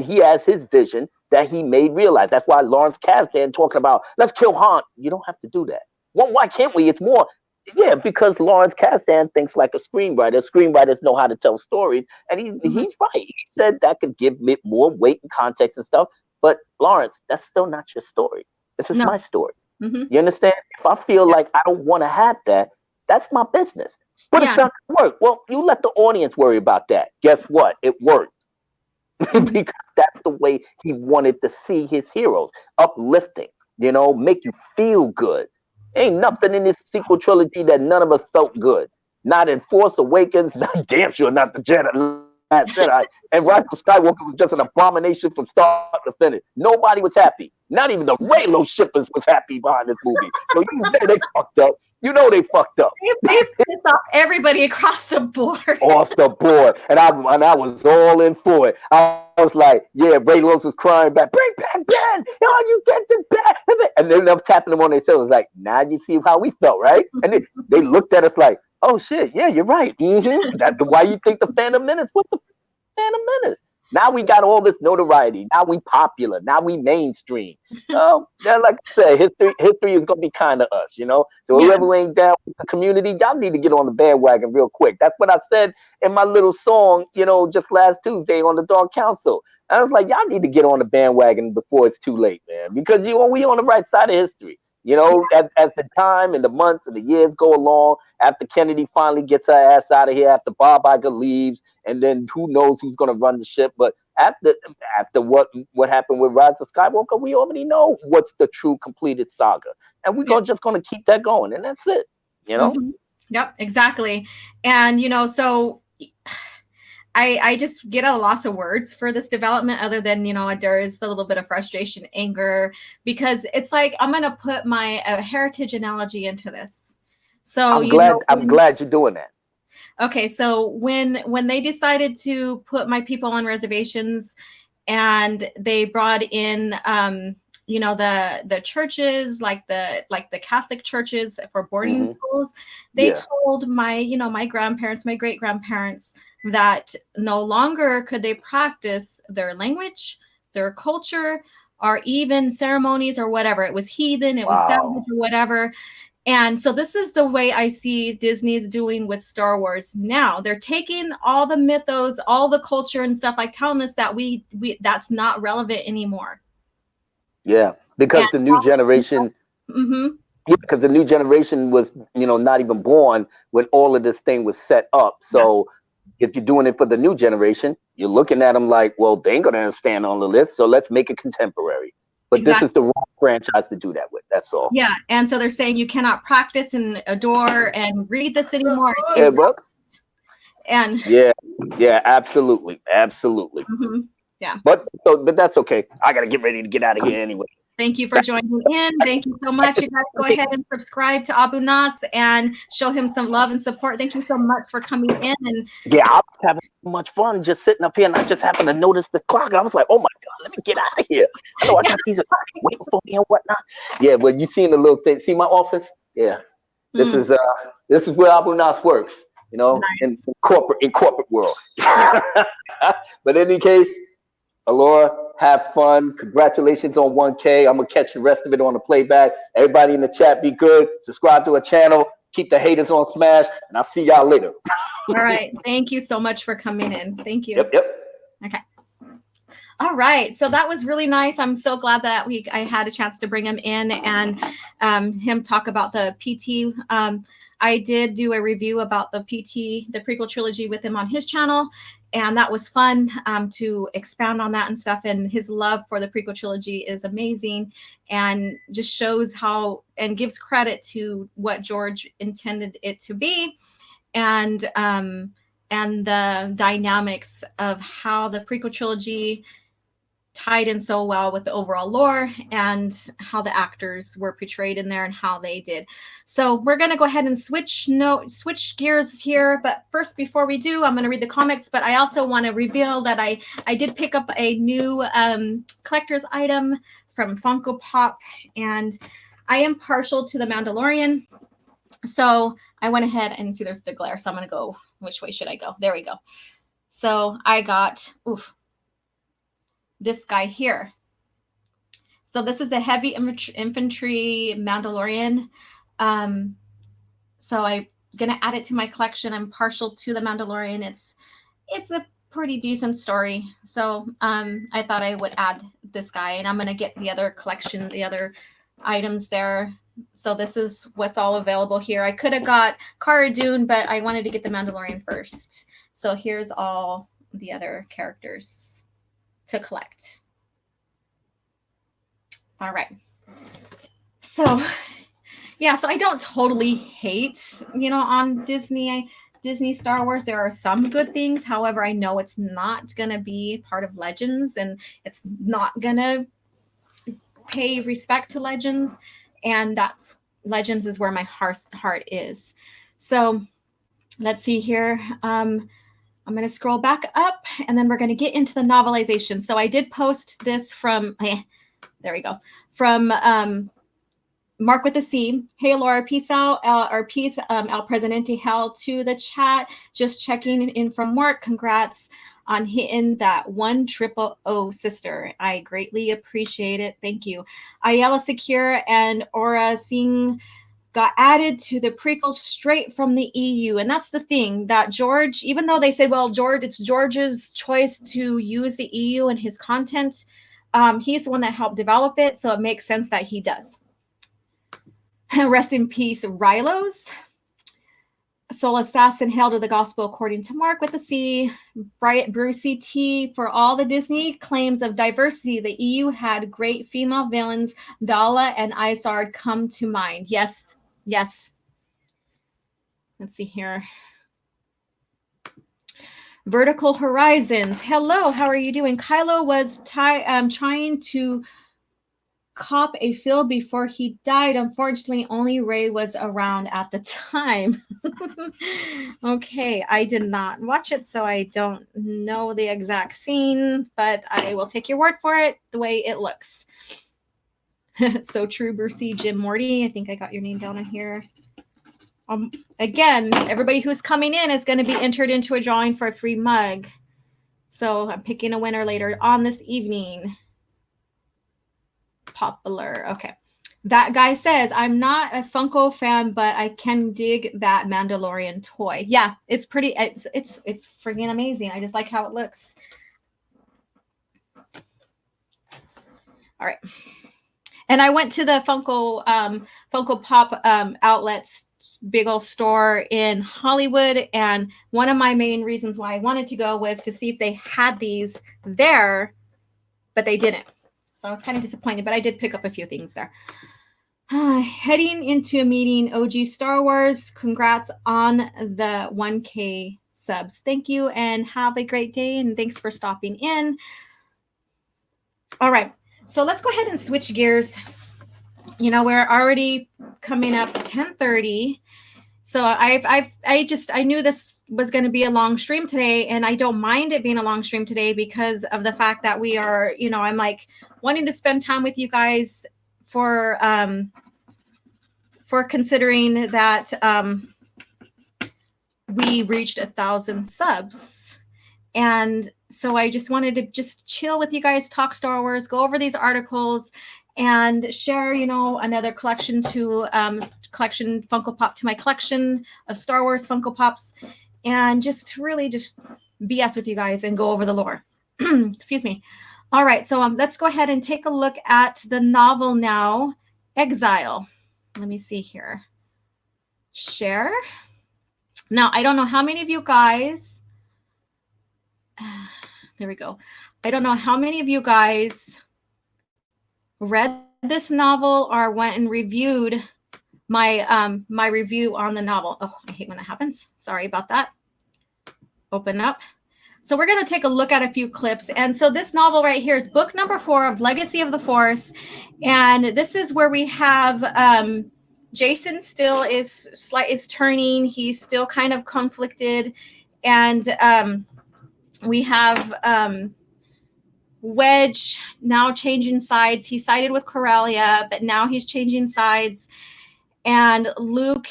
he has his vision that he made realize. That's why Lawrence Kasdan talking about let's kill Han. You don't have to do that. Well, why can't we? It's more. Yeah, because Lawrence Kasdan thinks like a screenwriter. Screenwriters know how to tell stories, and Mhm. he's right. He said that could give it more weight and context and stuff. But Lawrence, that's still not your story. This is No. my story. Mhm. You understand? If I feel Yeah. like I don't want to have that, that's my business. But it's Yeah. not gonna work. Well, you let the audience worry about that. Guess what? It worked Mhm. because that's the way he wanted to see his heroes uplifting. Make you feel good. Ain't nothing in this sequel trilogy that none of us felt good. Not in Force Awakens. Not damn sure not the Jedi. I said, and Rise of Skywalker was just an abomination from start to finish. Nobody was happy. Not even the Raylo shippers was happy behind this movie. So you know they fucked up. You know they fucked up. They've pissed off everybody across the board. Off the board, and I was all in for it. I was like, yeah, Raylos was crying back, bring back Ben. Oh, you did this bad. And then I'm tapping them on their shoulders, like, now you see how we felt, right? And they looked at us like, oh shit, yeah, you're right. That's why you think the Phantom Menace? What the Phantom Menace? Now we got all this notoriety. Now we popular. Now we mainstream. Oh, yeah, like I said, history is gonna be kind of us, you know. So Yeah. whoever ain't down with the community, y'all need to get on the bandwagon real quick. That's what I said in my little song, you know, just last Tuesday on the Dog Council. I was like, y'all need to get on the bandwagon before it's too late, man, because we on the right side of history. You know, as the time and the months and the years go along, after Kennedy finally gets her ass out of here, after Bob Iger leaves, and then who knows who's going to run the ship. But after what happened with Rise of Skywalker, we already know what's the true completed saga, and we're just going to keep that going, and that's it. You know. Mm-hmm. Yep, exactly. And you know, so I just get a loss of words for this development, other than, you know, there is a little bit of frustration, anger, because it's like, I'm going to put my heritage analogy into this. So I'm glad you're doing that. Okay, so when they decided to put my people on reservations, and they brought in you know, the churches, like the Catholic churches for boarding schools, they told my, you know, my grandparents, my great grandparents, that no longer could they practice their language, their culture, or even ceremonies or whatever. It was heathen, it was savage or whatever. And so this is the way I see Disney's doing with Star Wars now. They're taking all the mythos, all the culture and stuff, like telling us that we that's not relevant anymore. Yeah, because the new generation. Yeah, because the new generation was, you know, not even born when all of this thing was set up. So if you're doing it for the new generation, you're looking at them like, well, they ain't gonna understand all of this, so let's make it contemporary. But this is the wrong franchise to do that with. That's all. Yeah, and so they're saying you cannot practice and adore and read this anymore. Yeah, well, and yeah, absolutely. Yeah. But that's okay. I gotta get ready to get out of here anyway. Thank you for joining in. Thank you so much. You guys go ahead and subscribe to Abu Nas and show him some love and support. Thank you so much for coming in. And yeah, I was having so much fun just sitting up here, and I just happened to notice the clock. I was like, oh my God, let me get out of here. I know I got these waiting for me and whatnot. Yeah, but you seen the little thing. See my office? Yeah. This is where Abu Nas works, you know, in corporate world. But in any case, Alora, have fun. Congratulations on 1K. I'm gonna catch the rest of it on the playback. Everybody in the chat, be good. Subscribe to our channel. Keep the haters on smash, and I'll see y'all later. All right. Thank you so much for coming in. Thank you. Yep. Okay. All right. So that was really nice. I'm so glad that I had a chance to bring him in and him talk about the PT. I did do a review about the PT, the prequel trilogy, with him on his channel. And that was fun to expand on that and stuff. And his love for the prequel trilogy is amazing, and just shows how, and gives credit to what George intended it to be, and the dynamics of how the prequel trilogy tied in so well with the overall lore, and how the actors were portrayed in there and how they did. So we're going to go ahead and switch gears here. But first, before we do, I'm going to read the comics, but I also want to reveal that I did pick up a new collector's item from Funko Pop, and I am partial to the Mandalorian. So I went ahead and see there's the glare. So I'm going to go, which way should I go? There we go. So I got, this guy here. So this is the heavy infantry Mandalorian. So I'm gonna add it to my collection. I'm partial to the Mandalorian. It's a pretty decent story. So I thought I would add this guy, and I'm gonna get the other collection, the other items there. So this is what's all available here. I could have got Cara Dune, but I wanted to get the Mandalorian first. So here's all the other characters to collect. All right. So yeah, so I don't totally hate, on Disney. Disney Star Wars. There are some good things. However, I know it's not going to be part of Legends, and it's not going to pay respect to Legends. And that's Legends is where my heart is. So let's see here. I'm going to scroll back up, and then we're going to get into the novelization. So I did post this from, there we go, from Mark with a C. Hey, Laura, peace out, or peace, El Presidente Hell to the chat. Just checking in from work. Congrats on hitting that 100 sister. I greatly appreciate it. Thank you. Ayala Secure and Aura Singh got added to the prequel straight from the EU. And that's the thing that George, even though they said, well, George, it's George's choice to use the EU and his content, he's the one that helped develop it. So it makes sense that he does. Rest in peace, Rylos. Soul Assassin, Hail to the Gospel According to Mark with the C. Bright Brucey T. For all the Disney claims of diversity, the EU had great female villains. Dala and Izard come to mind. Yes, yes. Let's see here. Vertical Horizons. Hello, how are you doing? Kylo was trying to cop a field before he died. Unfortunately, only Rey was around at the time. Okay, I did not watch it, so I don't know the exact scene, but I will take your word for it the way it looks. So true, Brucey, Jim Morty. I think I got your name down in here. Again, everybody who's coming in is going to be entered into a drawing for a free mug. So I'm picking a winner later on this evening. Popular. Okay. That guy says, I'm not a Funko fan, but I can dig that Mandalorian toy. Yeah, it's pretty, it's freaking amazing. I just like how it looks. All right. And I went to the Funko Pop outlets, big old store in Hollywood. And one of my main reasons why I wanted to go was to see if they had these there, but they didn't. So I was kind of disappointed, but I did pick up a few things there. Heading into a meeting, OG Star Wars. Congrats on the 1K subs. Thank you and have a great day. And thanks for stopping in. All right. So let's go ahead and switch gears. You know, we're already coming up 10:30. So I knew this was going to be a long stream today, and I don't mind it being a long stream today because of the fact that we are, you know, I'm like wanting to spend time with you guys for considering that we reached 1,000 subs. And so I just wanted to just chill with you guys, talk Star Wars, go over these articles, and share, you know, another collection Funko Pop to my collection of Star Wars Funko Pops, and just really just BS with you guys and go over the lore. Excuse me. All right, so let's go ahead and take a look at the novel now, Exile. Let me see here. Share. Now, I don't know how many of you guys, there we go. I don't know how many of you guys read this novel or went and reviewed my my review on the novel. Oh, I hate when that happens. Sorry about that. Open up. So we're going to take a look at a few clips. And so this novel right here is book number 4 of Legacy of the Force. And this is where we have Jason still is turning. He's still kind of conflicted. And we have Wedge now changing sides. He sided with Corellia, but now he's changing sides. And Luke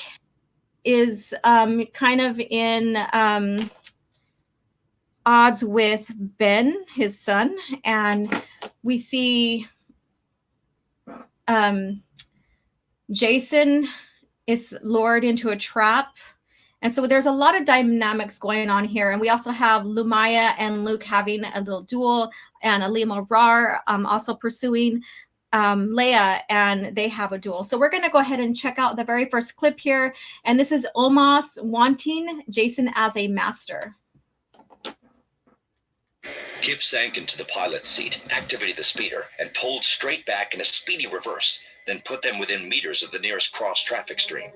is kind of in odds with Ben, his son. And we see Jason is lured into a trap. And so there's a lot of dynamics going on here. And we also have Lumaya and Luke having a little duel, and Alima Rar also pursuing Leia, and they have a duel. So we're going to go ahead and check out the very first clip here. And this is Omos wanting Jason as a master. Kip sank into the pilot's seat, activated the speeder, and pulled straight back in a speedy reverse, then put them within meters of the nearest cross-traffic stream.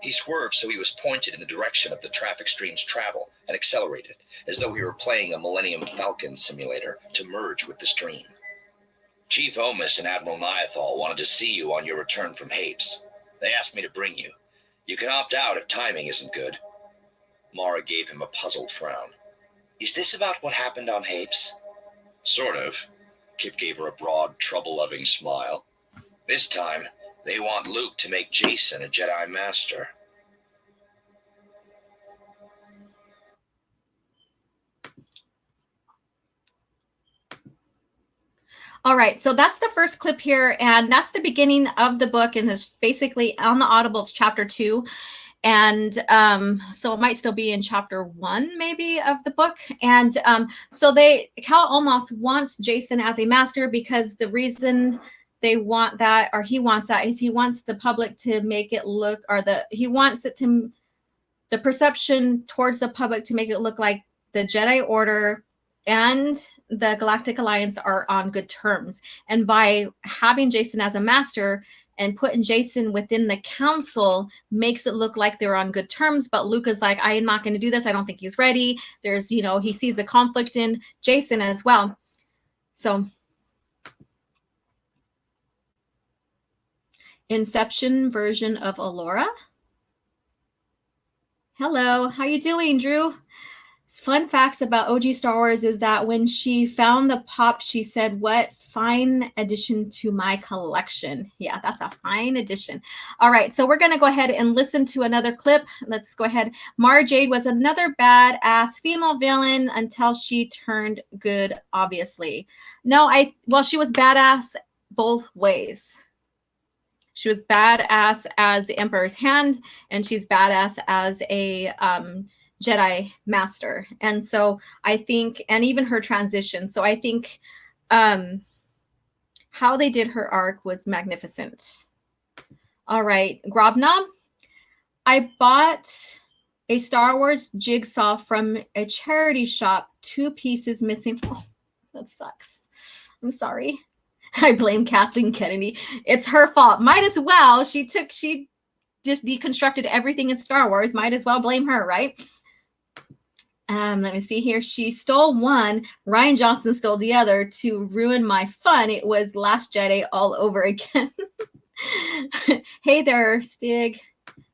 He swerved so he was pointed in the direction of the traffic stream's travel and accelerated, as though he were playing a Millennium Falcon simulator to merge with the stream. Chief Omis and Admiral Niathal wanted to see you on your return from Hapes. They asked me to bring you. You can opt out if timing isn't good. Mara gave him a puzzled frown. Is this about what happened on Hapes? Sort of. Kip gave her a broad, trouble-loving smile. This time, they want Luke to make Jason a Jedi Master. All right, so that's the first clip here, and that's the beginning of the book, and it's basically on the Audible, it's chapter 2. And so it might still be in chapter 1 maybe of the book. And so Cal Almos wants Jason as a master because the reason they want that, or he wants that, is he wants the public to make it look, or he wants it to, the perception towards the public to make it look like the Jedi Order and the Galactic Alliance are on good terms. And by having Jason as a master and putting Jason within the council makes it look like they're on good terms. But Luke is like, I am not going to do this. I don't think he's ready. There's, he sees the conflict in Jason as well. So Inception version of Allura. Hello, how you doing, Drew? Fun facts about OG Star Wars is that when she found the pop, she said, what fine addition to my collection. Yeah, that's a fine addition. All right, so we're going to go ahead and listen to another clip. Let's go ahead. Mara Jade was another badass female villain until she turned good, obviously. No, well, she was badass both ways. She was badass as the Emperor's Hand, and she's badass as a Jedi Master. And so I think, and even her transition. So I think how they did her arc was magnificent. All right, Grobna. I bought a Star Wars jigsaw from a charity shop, 2 pieces missing. Oh, that sucks. I'm sorry. I blame Kathleen Kennedy. It's her fault. Might as well. She just deconstructed everything in Star Wars. Might as well blame her, right? Let me see here. She stole one. Ryan Johnson stole the other to ruin my fun. It was Last Jedi all over again. Hey there, Stig.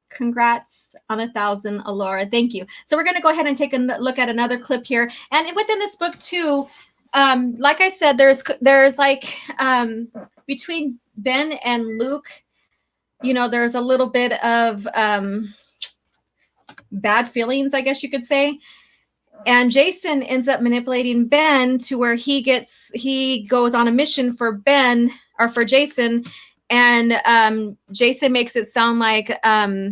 Congrats on 1,000, Allura. Thank you. So we're going to go ahead and take a look at another clip here. And within this book too, like I said, there's like between Ben and Luke, there's a little bit of bad feelings, I guess you could say. And Jason ends up manipulating Ben to where he goes on a mission for Ben, or for Jason. And Jason makes it sound like,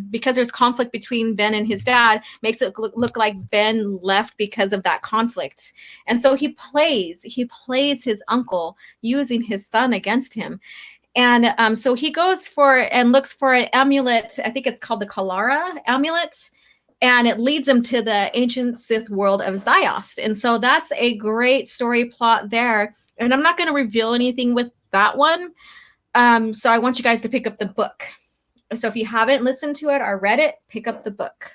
because there's conflict between Ben and his dad, makes it look like Ben left because of that conflict. And so he plays his uncle using his son against him. And so he goes and looks for an amulet. I think it's called the Kalara amulet. And it leads him to the ancient Sith world of Ziost. And so that's a great story plot there. And I'm not going to reveal anything with that one. So I want you guys to pick up the book. So if you haven't listened to it or read it, pick up the book.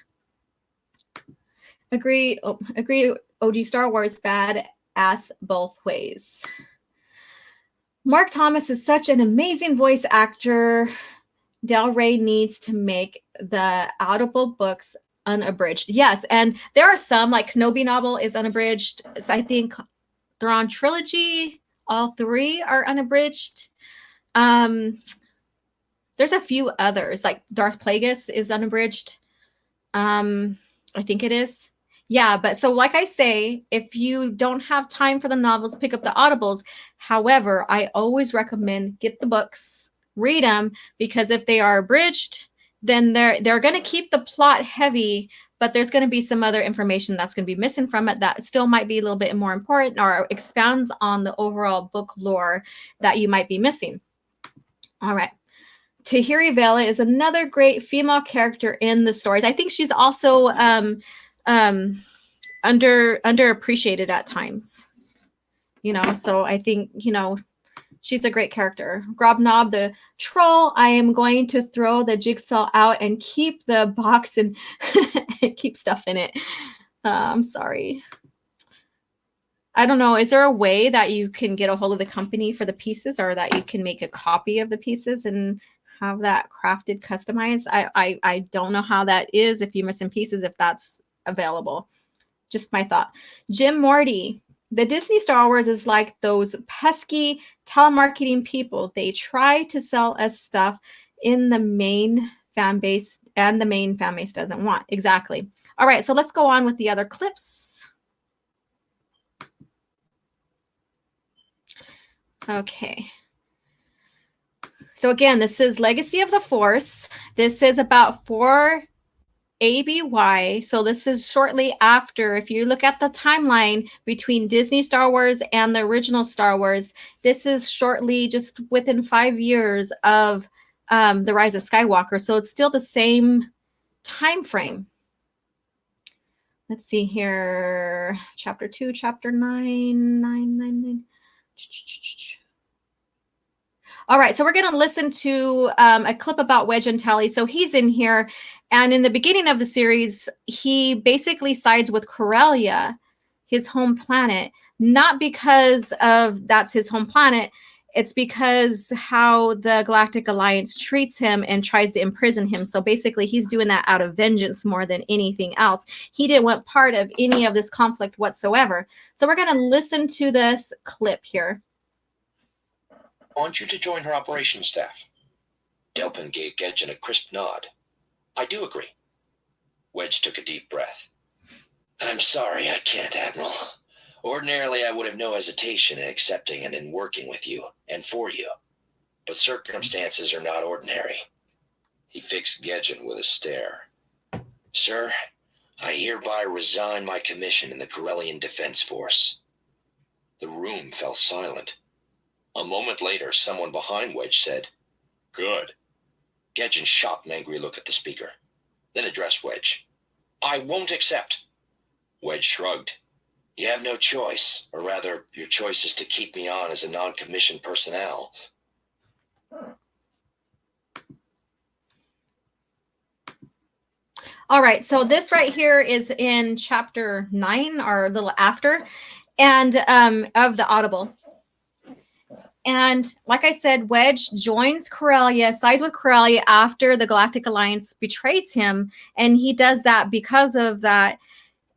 Agree, OG Star Wars, bad ass both ways. Mark Thomas is such an amazing voice actor. Del Rey needs to make the Audible books unabridged. Yes, and there are some, like Kenobi novel is unabridged. So I think Thrawn trilogy, all 3 are unabridged. There's a few others, like Darth Plagueis is unabridged. I think it is. Yeah, but so like I say, if you don't have time for the novels, pick up the Audibles. However, I always recommend get the books, read them, because if they are abridged, then they're going to keep the plot heavy, but there's going to be some other information that's going to be missing from it that still might be a little bit more important or expounds on the overall book lore that you might be missing. All right. Tahiri Vela is another great female character in the stories. I think she's also underappreciated at times. So I think, She's a great character. Grobnob the troll. I am going to throw the jigsaw out and keep the box and keep stuff in it. I'm sorry. I don't know. Is there a way that you can get a hold of the company for the pieces, or that you can make a copy of the pieces and have that crafted, customized? I don't know how that is, if you're missing pieces, if that's available. Just my thought. Jim Morty. The Disney Star Wars is like those pesky telemarketing people. They try to sell us stuff in the main fan base, and the main fan base doesn't want. Exactly. All right, so let's go on with the other clips. Okay. So again, this is Legacy of the Force. This is about 4 ABY. So this is shortly after. If you look at the timeline between Disney Star Wars and the original Star Wars, this is shortly, just within 5 years of the Rise of Skywalker. So it's still the same time frame. Let's see here. Chapter 2, chapter 9. All right, so we're going to listen to a clip about Wedge Antilles. So he's in here, and in the beginning of the series, he basically sides with Corellia, his home planet, not because of that's his home planet. It's because how the Galactic Alliance treats him and tries to imprison him. So basically, he's doing that out of vengeance more than anything else. He didn't want part of any of this conflict whatsoever. So we're going to listen to this clip here. I want you to join her operations staff. Delpin gave Gedgen a crisp nod. I do agree. Wedge took a deep breath. I'm sorry I can't, Admiral. Ordinarily, I would have no hesitation in accepting and in working with you and for you. But circumstances are not ordinary. He fixed Gedgen with a stare. Sir, I hereby resign my commission in the Corellian Defense Force. The room fell silent. A moment later, someone behind Wedge said, Good. Gedgen shot an angry look at the speaker, then addressed Wedge. I won't accept. Wedge shrugged. You have no choice, or rather, your choice is to keep me on as a non-commissioned personnel. All right, so this right here is in chapter 9, or a little after, and of the Audible. And like I said, Wedge joins Corellia, sides with Corellia after the Galactic Alliance betrays him. And he does that because of that.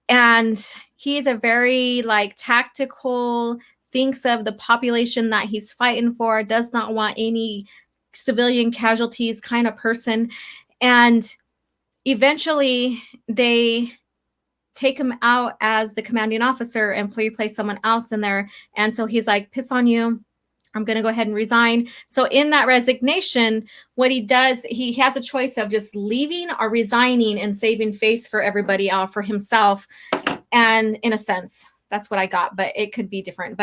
And he's a very tactical, thinks of the population that he's fighting for, does not want any civilian casualties kind of person. And eventually they take him out as the commanding officer and replace someone else in there. And so he's like, piss on you. I'm going to go ahead and resign. So in that resignation, what he does, he has a choice of just leaving or resigning and saving face for everybody else, for himself. And in a sense, that's what I got, but it could be different.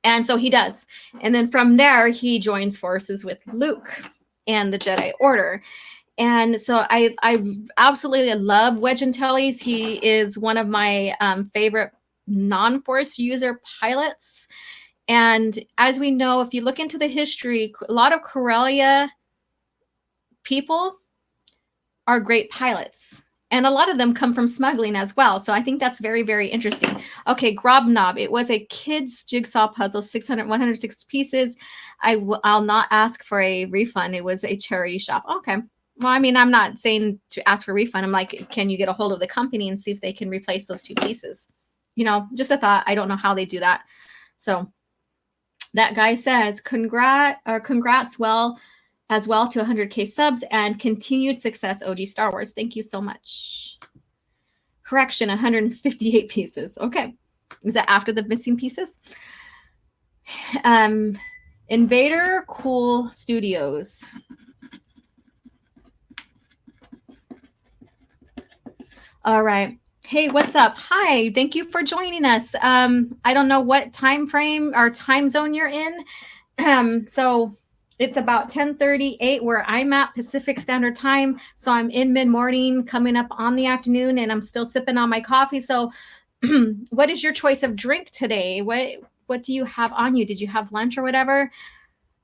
And so he does. And then from there, he joins forces with Luke and the Jedi Order. And so I absolutely love Wedge Antilles. He is one of my favorite non-Force user pilots. And as we know, if you look into the history, a lot of Corellia people are great pilots. And a lot of them come from smuggling as well. So I think that's very, very interesting. Okay, Grobnob. It was a kid's jigsaw puzzle, 106 pieces. I'll not ask for a refund. It was a charity shop. Okay. Well, I mean, I'm not saying to ask for a refund. I'm like, can you get a hold of the company and see if they can replace those 2 pieces? You know, just a thought. I don't know how they do that. So that guy says, congrats as well to 100K subs and continued success, OG Star Wars. Thank you so much. Correction, 158 pieces. Okay. Is that after the missing pieces? Invader Cool Studios. All right. Hey, what's up? Hi, thank you for joining us. I don't know what time frame or time zone you're in. So it's about 10:38 where I'm at, Pacific Standard Time. So I'm in mid-morning, coming up on the afternoon, and I'm still sipping on my coffee. So what is your choice of drink today? what do you have on you? Did you have lunch or whatever?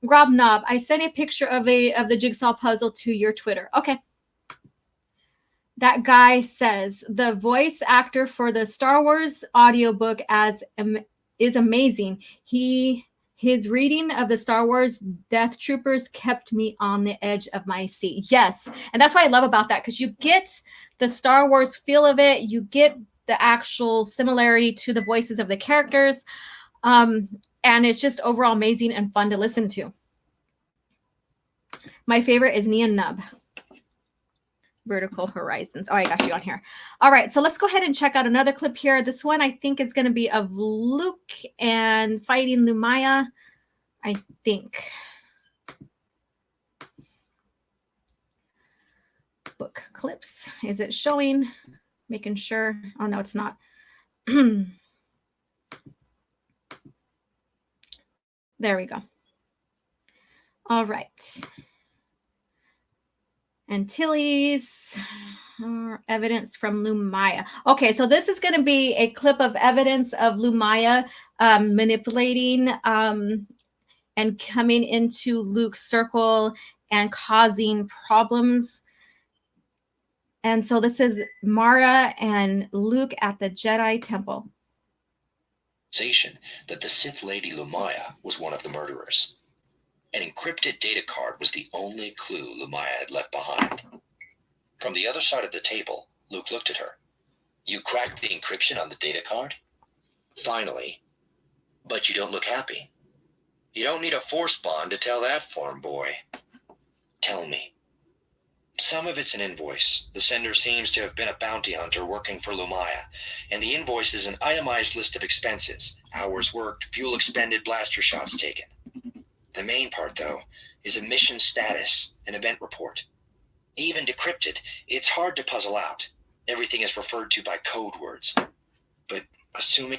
Grob Knob, I sent a picture of the jigsaw puzzle to your Twitter. Okay. That guy says the voice actor for the Star Wars audiobook is amazing. His reading of the Star Wars Death Troopers kept me on the edge of my seat. Yes, and that's what I love about that, because you get the Star Wars feel of it. You get the actual similarity to the voices of the characters. And it's just overall amazing and fun to listen to. My favorite is Nia Nub. Vertical Horizons. Oh, I got you on here. All right, so let's go ahead and check out another clip here. This one I think is going to be of Luke and fighting Lumaya, I think. Book clips. Is it showing? Making sure. Oh, no, it's not. There we go. All right. Antilles, evidence from Lumaya. Okay, so this is going to be a clip of evidence of Lumaya manipulating and coming into Luke's circle and causing problems. And so this is Mara and Luke at the Jedi Temple. That the Sith Lady Lumaya was one of the murderers. An encrypted data card was the only clue Lumaya had left behind. From the other side of the table, Luke looked at her. You cracked the encryption on the data card? Finally. But you don't look happy. You don't need a force bond to tell that farm boy. Tell me. Some of it's an invoice. The sender seems to have been a bounty hunter working for Lumaya, and the invoice is an itemized list of expenses, hours worked, fuel expended, blaster shots taken. The main part, though, is a mission status, an event report. Even decrypted, it's hard to puzzle out. Everything is referred to by code words. But assuming...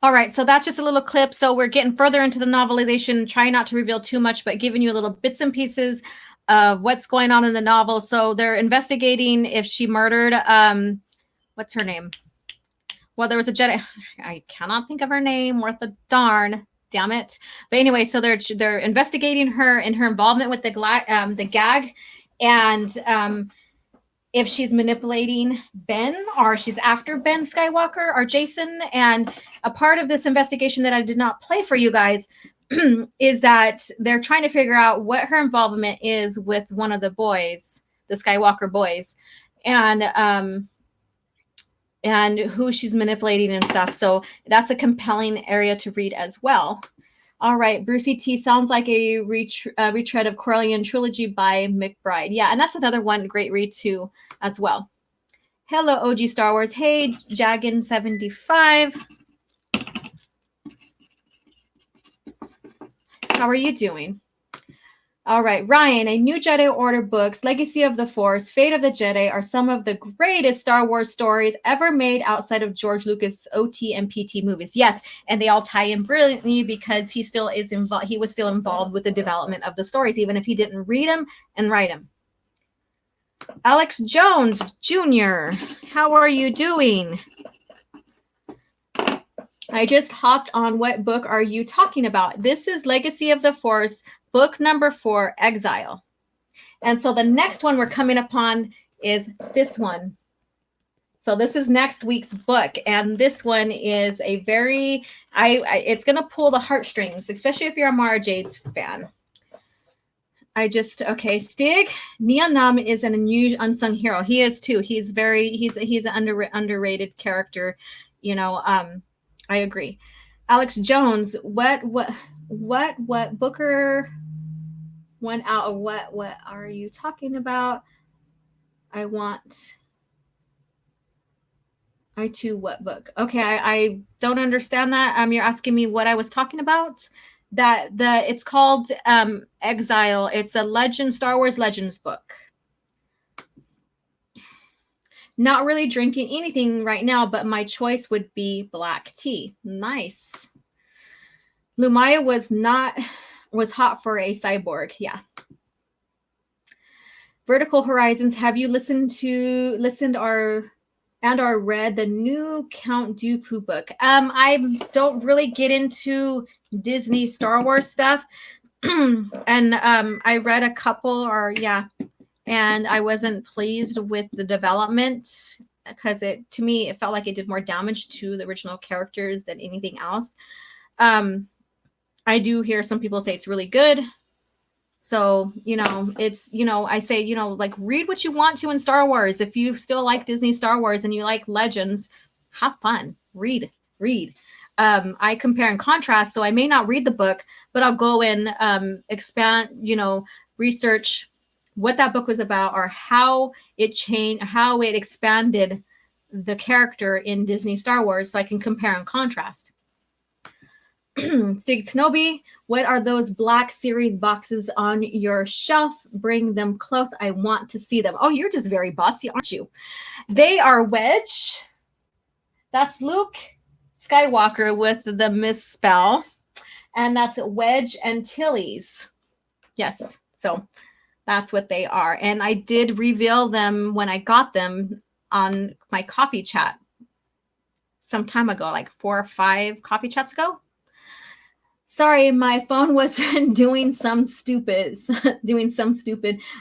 All right, so that's just a little clip. So we're getting further into the novelization, trying not to reveal too much, but giving you little bits and pieces of what's going on in the novel. So they're investigating if she murdered, what's her name? Well, there was a Jedi. I cannot think of her name. Worth a darn. Damn it. But anyway, so they're investigating her and her involvement with the gag, and if she's manipulating Ben or she's after Ben Skywalker or Jason. And a part of this investigation that I did not play for you guys is that they're trying to figure out what her involvement is with one of the boys, the Skywalker boys, and who she's manipulating and stuff. So that's a compelling area to read as well. All right, Brucey T sounds like a retread of Corellian Trilogy by McBride. Yeah, and that's another one great read too as well. Hello, OG Star Wars. Hey, Jaggin75. How are you doing? All right, Ryan, a New Jedi Order books, Legacy of the Force, Fate of the Jedi are some of the greatest Star Wars stories ever made outside of George Lucas' OT and PT movies. Yes, and they all tie in brilliantly because he still is involved. He was still involved with the development of the stories, even if he didn't read them and write them. Alex Jones Jr., how are you doing? I just hopped on. What book are you talking about? This is Legacy of the Force, book number 4, Exile. And so the next one we're coming upon is this one. So this is next week's book. And this one is a very, it's going to pull the heartstrings, especially if you're a Mara Jade's fan. Okay, Stig, Nia Nam is an unsung hero. He is too. He's an underrated character, you know. I agree. Alex Jones, what Booker went out? What are you talking about? I too, what book? Okay, I don't understand that. You're asking me what I was talking about? It's called Exile. It's a Star Wars Legends book. Not really drinking anything right now, but my choice would be black tea. Nice. Lumaya was hot for a cyborg. Yeah. Vertical Horizons. Have you listened or and/or read the new Count Dooku book. I don't really get into Disney Star Wars stuff. And I read a couple, and I wasn't pleased with the development because to me it felt like it did more damage to the original characters than anything else. I do hear some people say it's really good. So, it's, I say, like, read what you want to in Star Wars. If you still like Disney Star Wars and you like Legends, have fun. Read. I compare and contrast, so I may not read the book, but I'll go and expand, research what that book was about, or how it changed, how it expanded the character in Disney Star Wars, so I can compare and contrast. Stig Kenobi, what are those black series boxes on your shelf? Bring them close. I want to see them. Oh, you're just very bossy, aren't you? They are Wedge. That's Luke Skywalker with the misspell. And that's Wedge Antilles. Yes. So that's what they are. And I did reveal them when I got them on my coffee chat some time ago, like 4 or 5 coffee chats ago. Sorry, my phone was doing some stupid.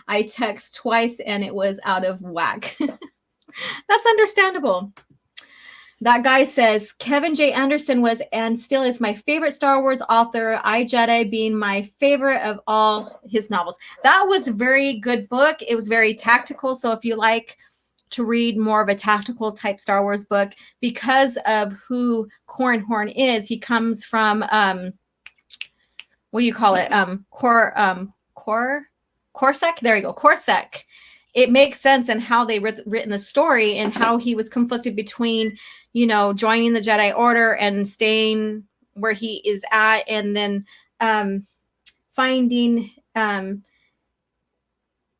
I text twice and it was out of whack. That's understandable. That guy says, Kevin J. Anderson was and still is my favorite Star Wars author, I, Jedi being my favorite of all his novels. That was a very good book. It was very tactical. So if you like to read more of a tactical type Star Wars book, because of who Corran Horn is, he comes from, what do you call it? Corsac? There you go, Corsac. It makes sense in how they written the story and how he was conflicted between, joining the Jedi Order and staying where he is at, and then finding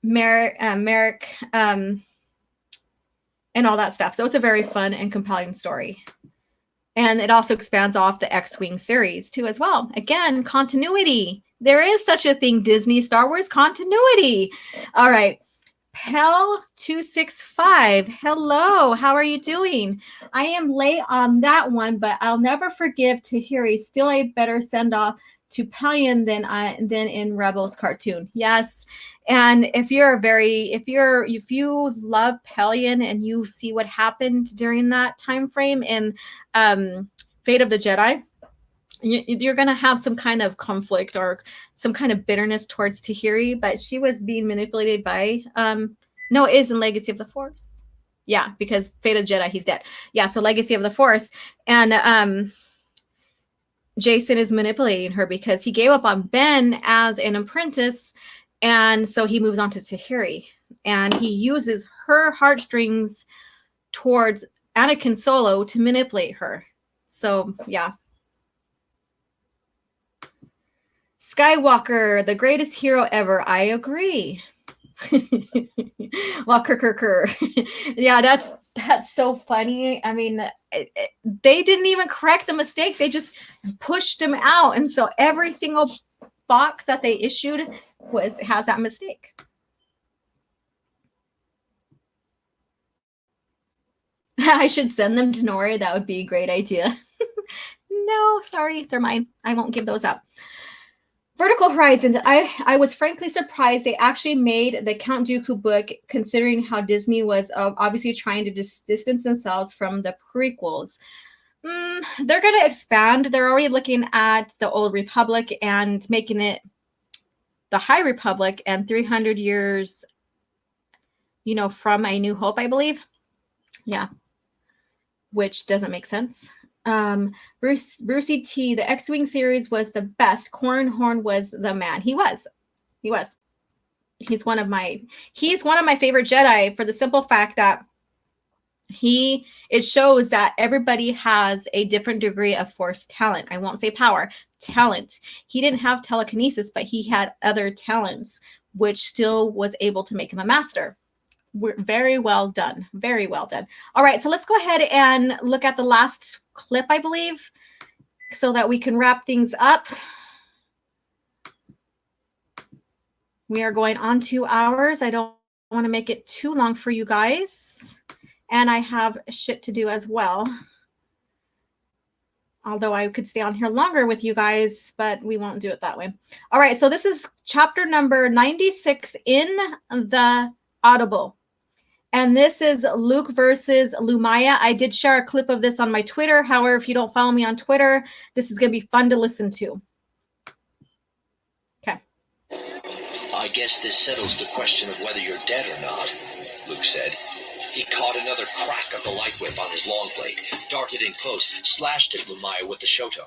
Merrick and all that stuff. So it's a very fun and compelling story. And it also expands off the X-Wing series too as well. Again, continuity. There is such a thing, Disney Star Wars continuity. All right. Pel265. Hello. How are you doing? I am late on that one, but I'll never forgive Tahiri. Still a better send off to Pelion than in Rebels cartoon. Yes. And if you love Pelion and you see what happened during that time frame in Fate of the Jedi, you're going to have some kind of conflict or some kind of bitterness towards Tahiri, but she was being manipulated by no, it is in Legacy of the Force. Yeah, because Fate of the Jedi, he's dead. Yeah, so Legacy of the Force. And Jason is manipulating her because he gave up on Ben as an apprentice, and so he moves on to Tahiri, and he uses her heartstrings towards Anakin Solo to manipulate her. So, yeah. Skywalker, the greatest hero ever. I agree. Walker. Yeah, that's so funny. I mean, they didn't even correct the mistake. They just pushed him out. And so every single box that they issued has that mistake. I should send them to Nori. That would be a great idea. No, sorry, they're mine. I won't give those up. Vertical Horizons. I was frankly surprised they actually made the Count Dooku book, considering how Disney was obviously trying to distance themselves from the prequels. They're going to expand. They're already looking at the Old Republic and making it the High Republic and 300 years, from A New Hope, I believe. Yeah. Which doesn't make sense. Brucey T, the X-Wing series was the best. Corran Horn was the man. He was. He's one of my favorite Jedi for the simple fact that it shows that everybody has a different degree of Force talent. I won't say power, talent. He didn't have telekinesis, but he had other talents, which still was able to make him a master. Very well done. Very well done. All right, so let's go ahead and look at the last clip, I believe, so that we can wrap things up. We are going on 2 hours. I don't want to make it too long for you guys. and I have shit to do as well. Although I could stay on here longer with you guys, but we won't do it that way. All right, so this is chapter number 96 in the Audible. And this is Luke versus Lumaya. I did share a clip of this on my Twitter. However, if you don't follow me on Twitter, this is going to be fun to listen to. Okay. I guess this settles the question of whether you're dead or not, Luke said. He caught another crack of the light whip on his long blade, darted in close, slashed at Lumaya with the shoto.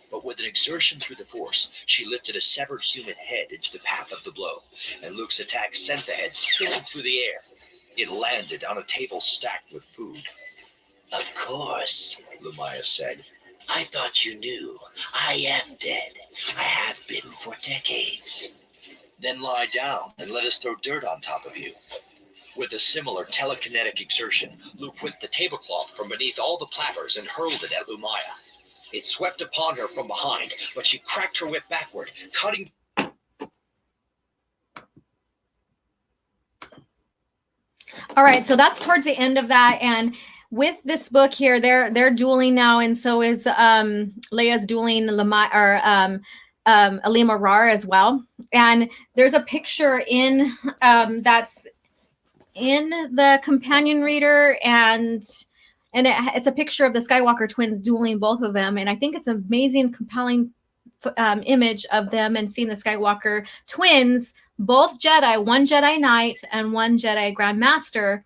But with an exertion through the force, she lifted a severed human head into the path of the blow, and Luke's attack sent the head spinning through the air. It landed on a table stacked with food. Of course, Lumaya said. I thought you knew. I am dead. I have been for decades. Then lie down and let us throw dirt on top of you. With a similar telekinetic exertion, Luke whipped the tablecloth from beneath all the platters and hurled it at Lumaya. It swept upon her from behind, but she cracked her whip backward, cutting. All right, so that's towards the end of that, and with this book here, they're dueling now, and so is Leia's dueling Alima Rar as well. And there's a picture in that's in the companion reader, and it's a picture of the Skywalker twins dueling both of them, and I think it's an amazing, compelling image of them and seeing the Skywalker twins, both Jedi, one Jedi Knight and one Jedi Grandmaster,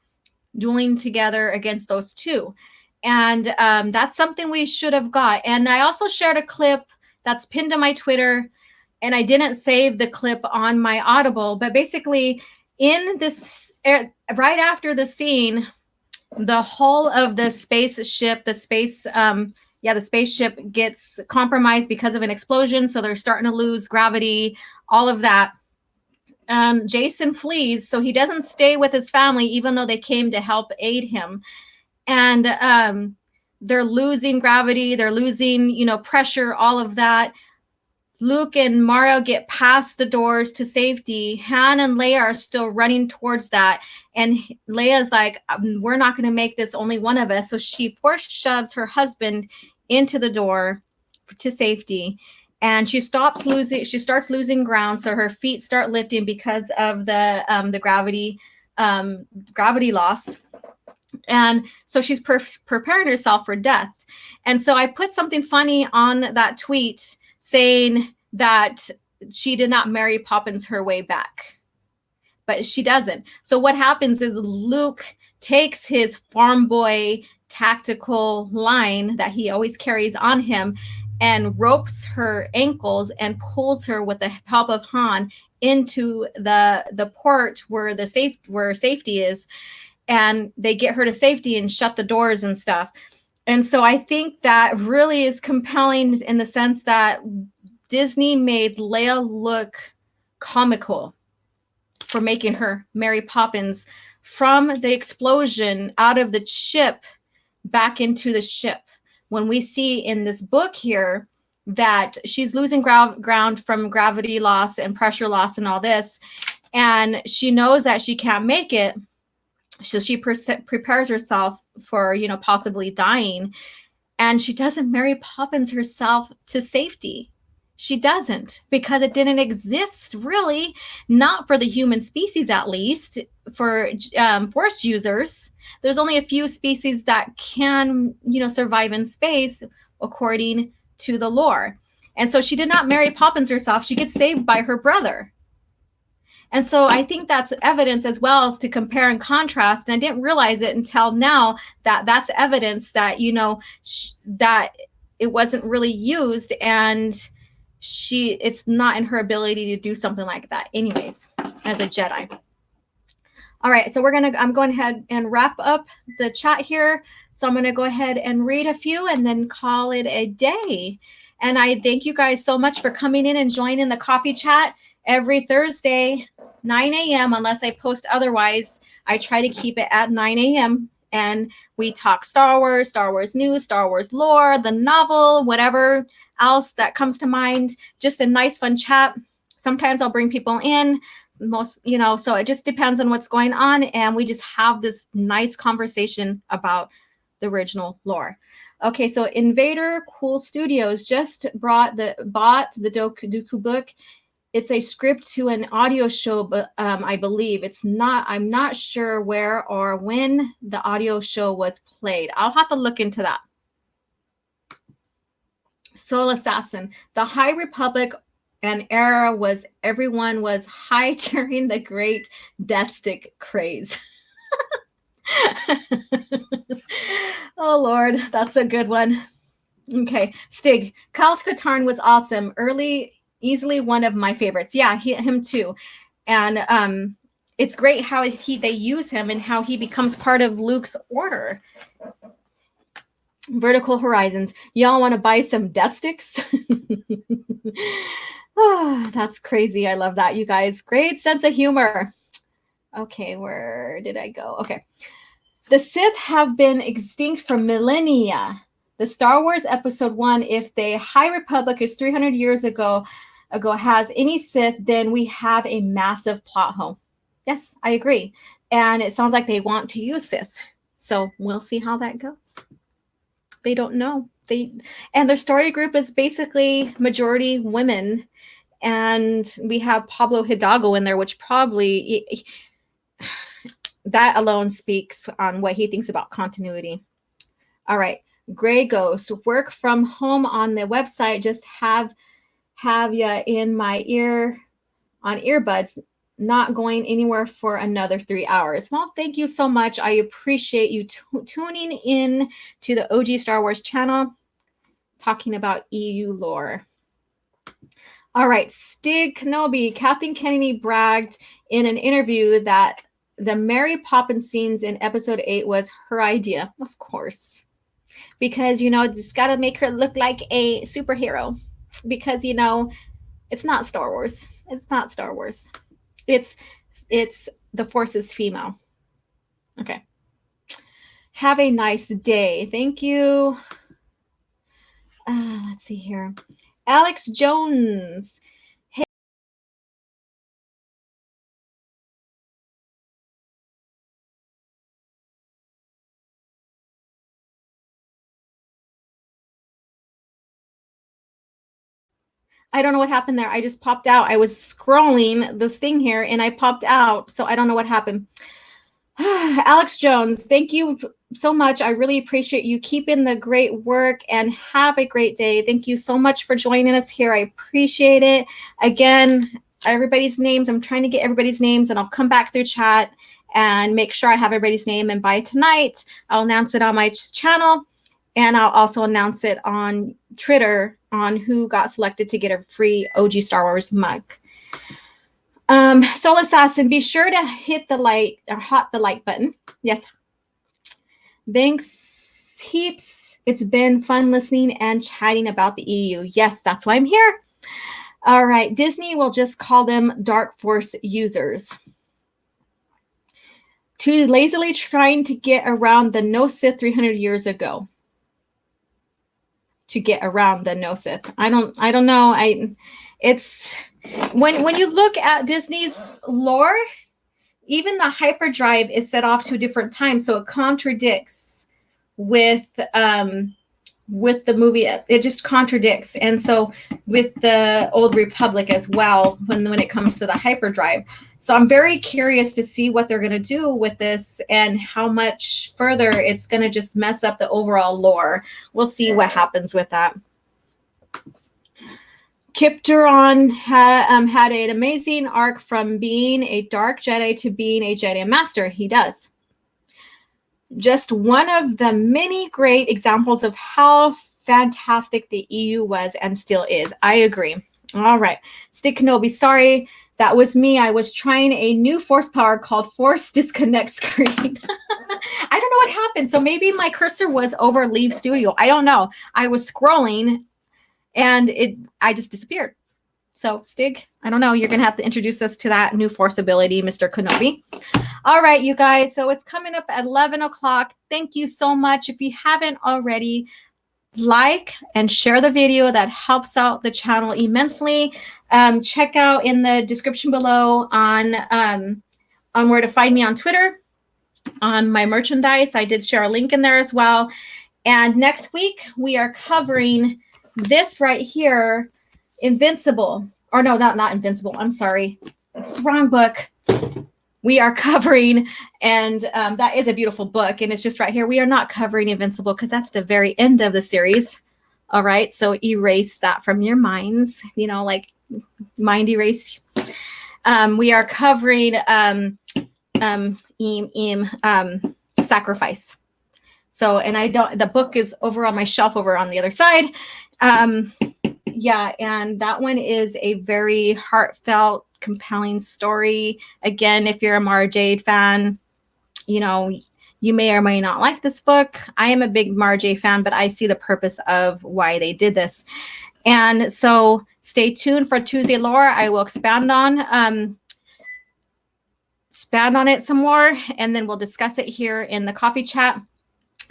dueling together against those two. And that's something we should have got. And I also shared a clip that's pinned to my Twitter, and I didn't save the clip on my Audible, but basically in this, right after the scene, the hull of the spaceship, the spaceship gets compromised because of an explosion. So they're starting to lose gravity, all of that. Jason flees, so he doesn't stay with his family, even though they came to help aid him. And they're losing gravity, they're losing, pressure, all of that. Luke and Mara get past the doors to safety. Han and Leia are still running towards that. And Leia's like, we're not going to make this, only one of us. So she force shoves her husband into the door to safety. And she starts losing ground. So her feet start lifting because of the gravity loss. And so she's preparing herself for death. And so I put something funny on that tweet saying that she did not Mary Poppins her way back, but she doesn't. So what happens is Luke takes his farm boy tactical line that he always carries on him and ropes her ankles and pulls her with the help of Han into the port where safety is, and they get her to safety and shut the doors and stuff. And so I think that really is compelling in the sense that Disney made Leia look comical for making her Mary Poppins from the explosion out of the ship back into the ship. When we see in this book here that she's losing ground from gravity loss and pressure loss and all this, and she knows that she can't make it, so she prepares herself for, possibly dying. And she doesn't Mary Poppins herself to safety. She doesn't, because it didn't exist, really, not for the human species, at least, for Force users. There's only a few species that can, survive in space, according to the lore. And so she did not Mary Poppins herself. She gets saved by her brother. And so I think that's evidence as well as to compare and contrast. And I didn't realize it until now that that's evidence that, that it wasn't really used, and it's not in her ability to do something like that anyways, as a Jedi. All right, so I'm going ahead and wrap up the chat here. So I'm going to go ahead and read a few and then call it a day. And I thank you guys so much for coming in and joining the coffee chat every Thursday, 9 a.m. Unless I post otherwise. I try to keep it at 9 a.m. And we talk Star Wars news, Star Wars lore, the novel, whatever else that comes to mind. Just a nice, fun chat. Sometimes I'll bring people in most, so it just depends on what's going on, and we just have this nice conversation about the original lore. Okay, so Invader Cool Studios just bought the Dooku book. It's a script to an audio show, but I believe I'm not sure where or when the audio show was played. I'll have to look into that. Soul Assassin, the High Republic and era was everyone was high during the great death stick craze. Oh Lord, that's a good one. Okay, Stig, Kyle Katarn was awesome. Easily one of my favorites. Yeah, him too. And it's great how they use him and how he becomes part of Luke's order. Vertical Horizons. Y'all want to buy some death sticks? Oh, that's crazy. I love that, you guys. Great sense of humor. Okay, where did I go? Okay. The Sith have been extinct for millennia. The Star Wars Episode 1, if the High Republic is 300 years ago has any Sith, then we have a massive plot hole. Yes, I agree. And it sounds like they want to use Sith. So we'll see how that goes. They don't know. And their story group is basically majority women. And we have Pablo Hidalgo in there, which probably that alone speaks on what he thinks about continuity. All right. Gray Ghost, work from home on the website. Just have ya in my ear on earbuds, not going anywhere for another 3 hours. Well, thank you so much. I appreciate you tuning in to the OG Star Wars channel, talking about EU lore. All right, Stig Kenobi, Kathleen Kennedy bragged in an interview that the Mary Poppins scenes in episode 8 was her idea, of course. Because, just got to make her look like a superhero. Because, it's not Star Wars. It's not Star Wars. It's the Force is female. Okay. Have a nice day. Thank you. Let's see here. Alex Jones. Hey. I don't know what happened there. I just popped out. I was scrolling this thing here and I popped out. So I don't know what happened. Alex Jones, thank you so much. I really appreciate you keeping the great work and have a great day. Thank you so much for joining us here. I appreciate it. Again, everybody's names. I'm trying to get everybody's names and I'll come back through chat and make sure I have everybody's name. And by tonight, I'll announce it on my channel and I'll also announce it on Twitter on who got selected to get a free OG Star Wars mug. Soul Assassin, be sure to hit the like button. Yes. Thanks heaps. It's been fun listening and chatting about the EU. Yes, that's why I'm here. All right. Disney will just call them Dark Force users. Too lazily trying to get around the no Sith 300 years ago. To get around the no Sith. I don't know. It's when you look at Disney's lore, even the hyperdrive is set off to a different time, so it contradicts with the movie. It just contradicts, and so with the Old Republic as well, when it comes to the hyperdrive. So I'm very curious to see what they're going to do with this and how much further it's going to just mess up the overall lore. We'll see what happens with that. Kip Duran had an amazing arc from being a dark Jedi to being a Jedi Master. He does. Just one of the many great examples of how fantastic the EU was and still is. I agree. All right. Stick Kenobi, sorry. That was me. I was trying a new Force power called Force Disconnect Screen. I don't know what happened. So maybe my cursor was over Leave Studio. I don't know. I was scrolling and I just disappeared. So Stig, I don't know. You're going to have to introduce us to that new Force ability, Mr. Kenobi. All right, you guys. So it's coming up at 11 o'clock. Thank you so much. If you haven't already, like and share the video. That helps out the channel immensely. Check out in the description below on where to find me on Twitter, on my merchandise. I did share a link in there as well. And next week we are covering this right here, Invincible. Or no, not Invincible. I'm sorry. It's the wrong book. We are covering, and that is a beautiful book, and it's just right here. We are not covering Invincible because that's the very end of the series. All right, so erase that from your minds, you know, like mind erase. We are covering Sacrifice. So, and I don't, the book is over on my shelf over on the other side. Yeah, and that one is a very heartfelt, compelling story. Again, if you're a Mara Jade fan, you know, you may or may not like this book. I am a big Mara Jade fan, but I see the purpose of why they did this. And so stay tuned for Tuesday lore. I will expand on it some more, and then we'll discuss it here in the coffee chat.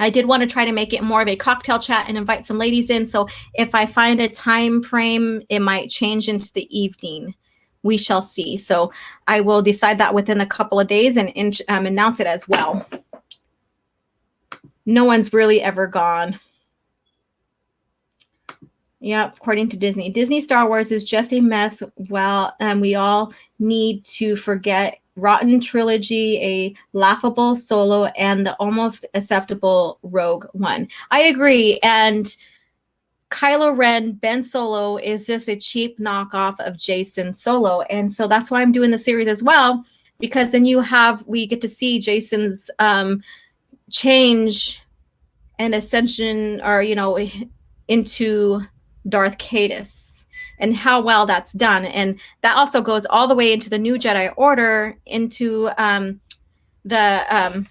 I did want to try to make it more of a cocktail chat and invite some ladies in. So if I find a time frame, it might change into the evening. We shall see. So I will decide that within a couple of days and announce it as well. No one's really ever gone. Yeah, according to Disney. Disney Star Wars is just a mess. Well, we all need to forget Rotten Trilogy, a laughable Solo, and the almost acceptable Rogue One. I agree. And Kylo Ren, Ben Solo, is just a cheap knockoff of Jason Solo. And so that's why I'm doing the series as well, because then we get to see Jason's change and ascension, or, you know, into Darth Caedus, and how well that's done. And that also goes all the way into the New Jedi Order, into the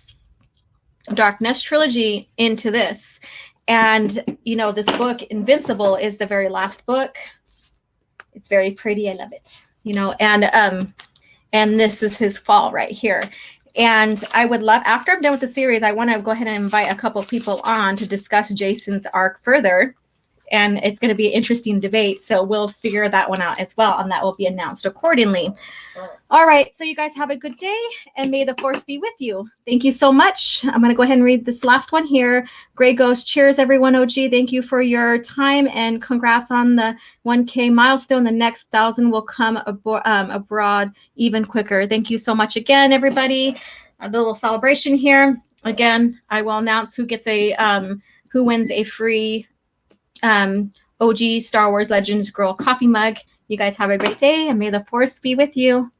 Darkness trilogy, into this. And, you know, this book, Invincible, is the very last book. It's very pretty. I love it. You know, and this is his fall right here. And I would love, after I'm done with the series, I want to go ahead and invite a couple people on to discuss Jason's arc further. And it's going to be an interesting debate. So we'll figure that one out as well. And that will be announced accordingly. All right. So you guys have a good day, and may the force be with you. Thank you so much. I'm going to go ahead and read this last one here. Gray Ghost, cheers, everyone. OG, thank you for your time, and congrats on the 1K milestone. The next 1,000 will come abroad even quicker. Thank you so much again, everybody. A little celebration here. Again, I will announce who gets who wins a free OG Star Wars Legends Girl coffee mug. You guys have a great day, and may the force be with you.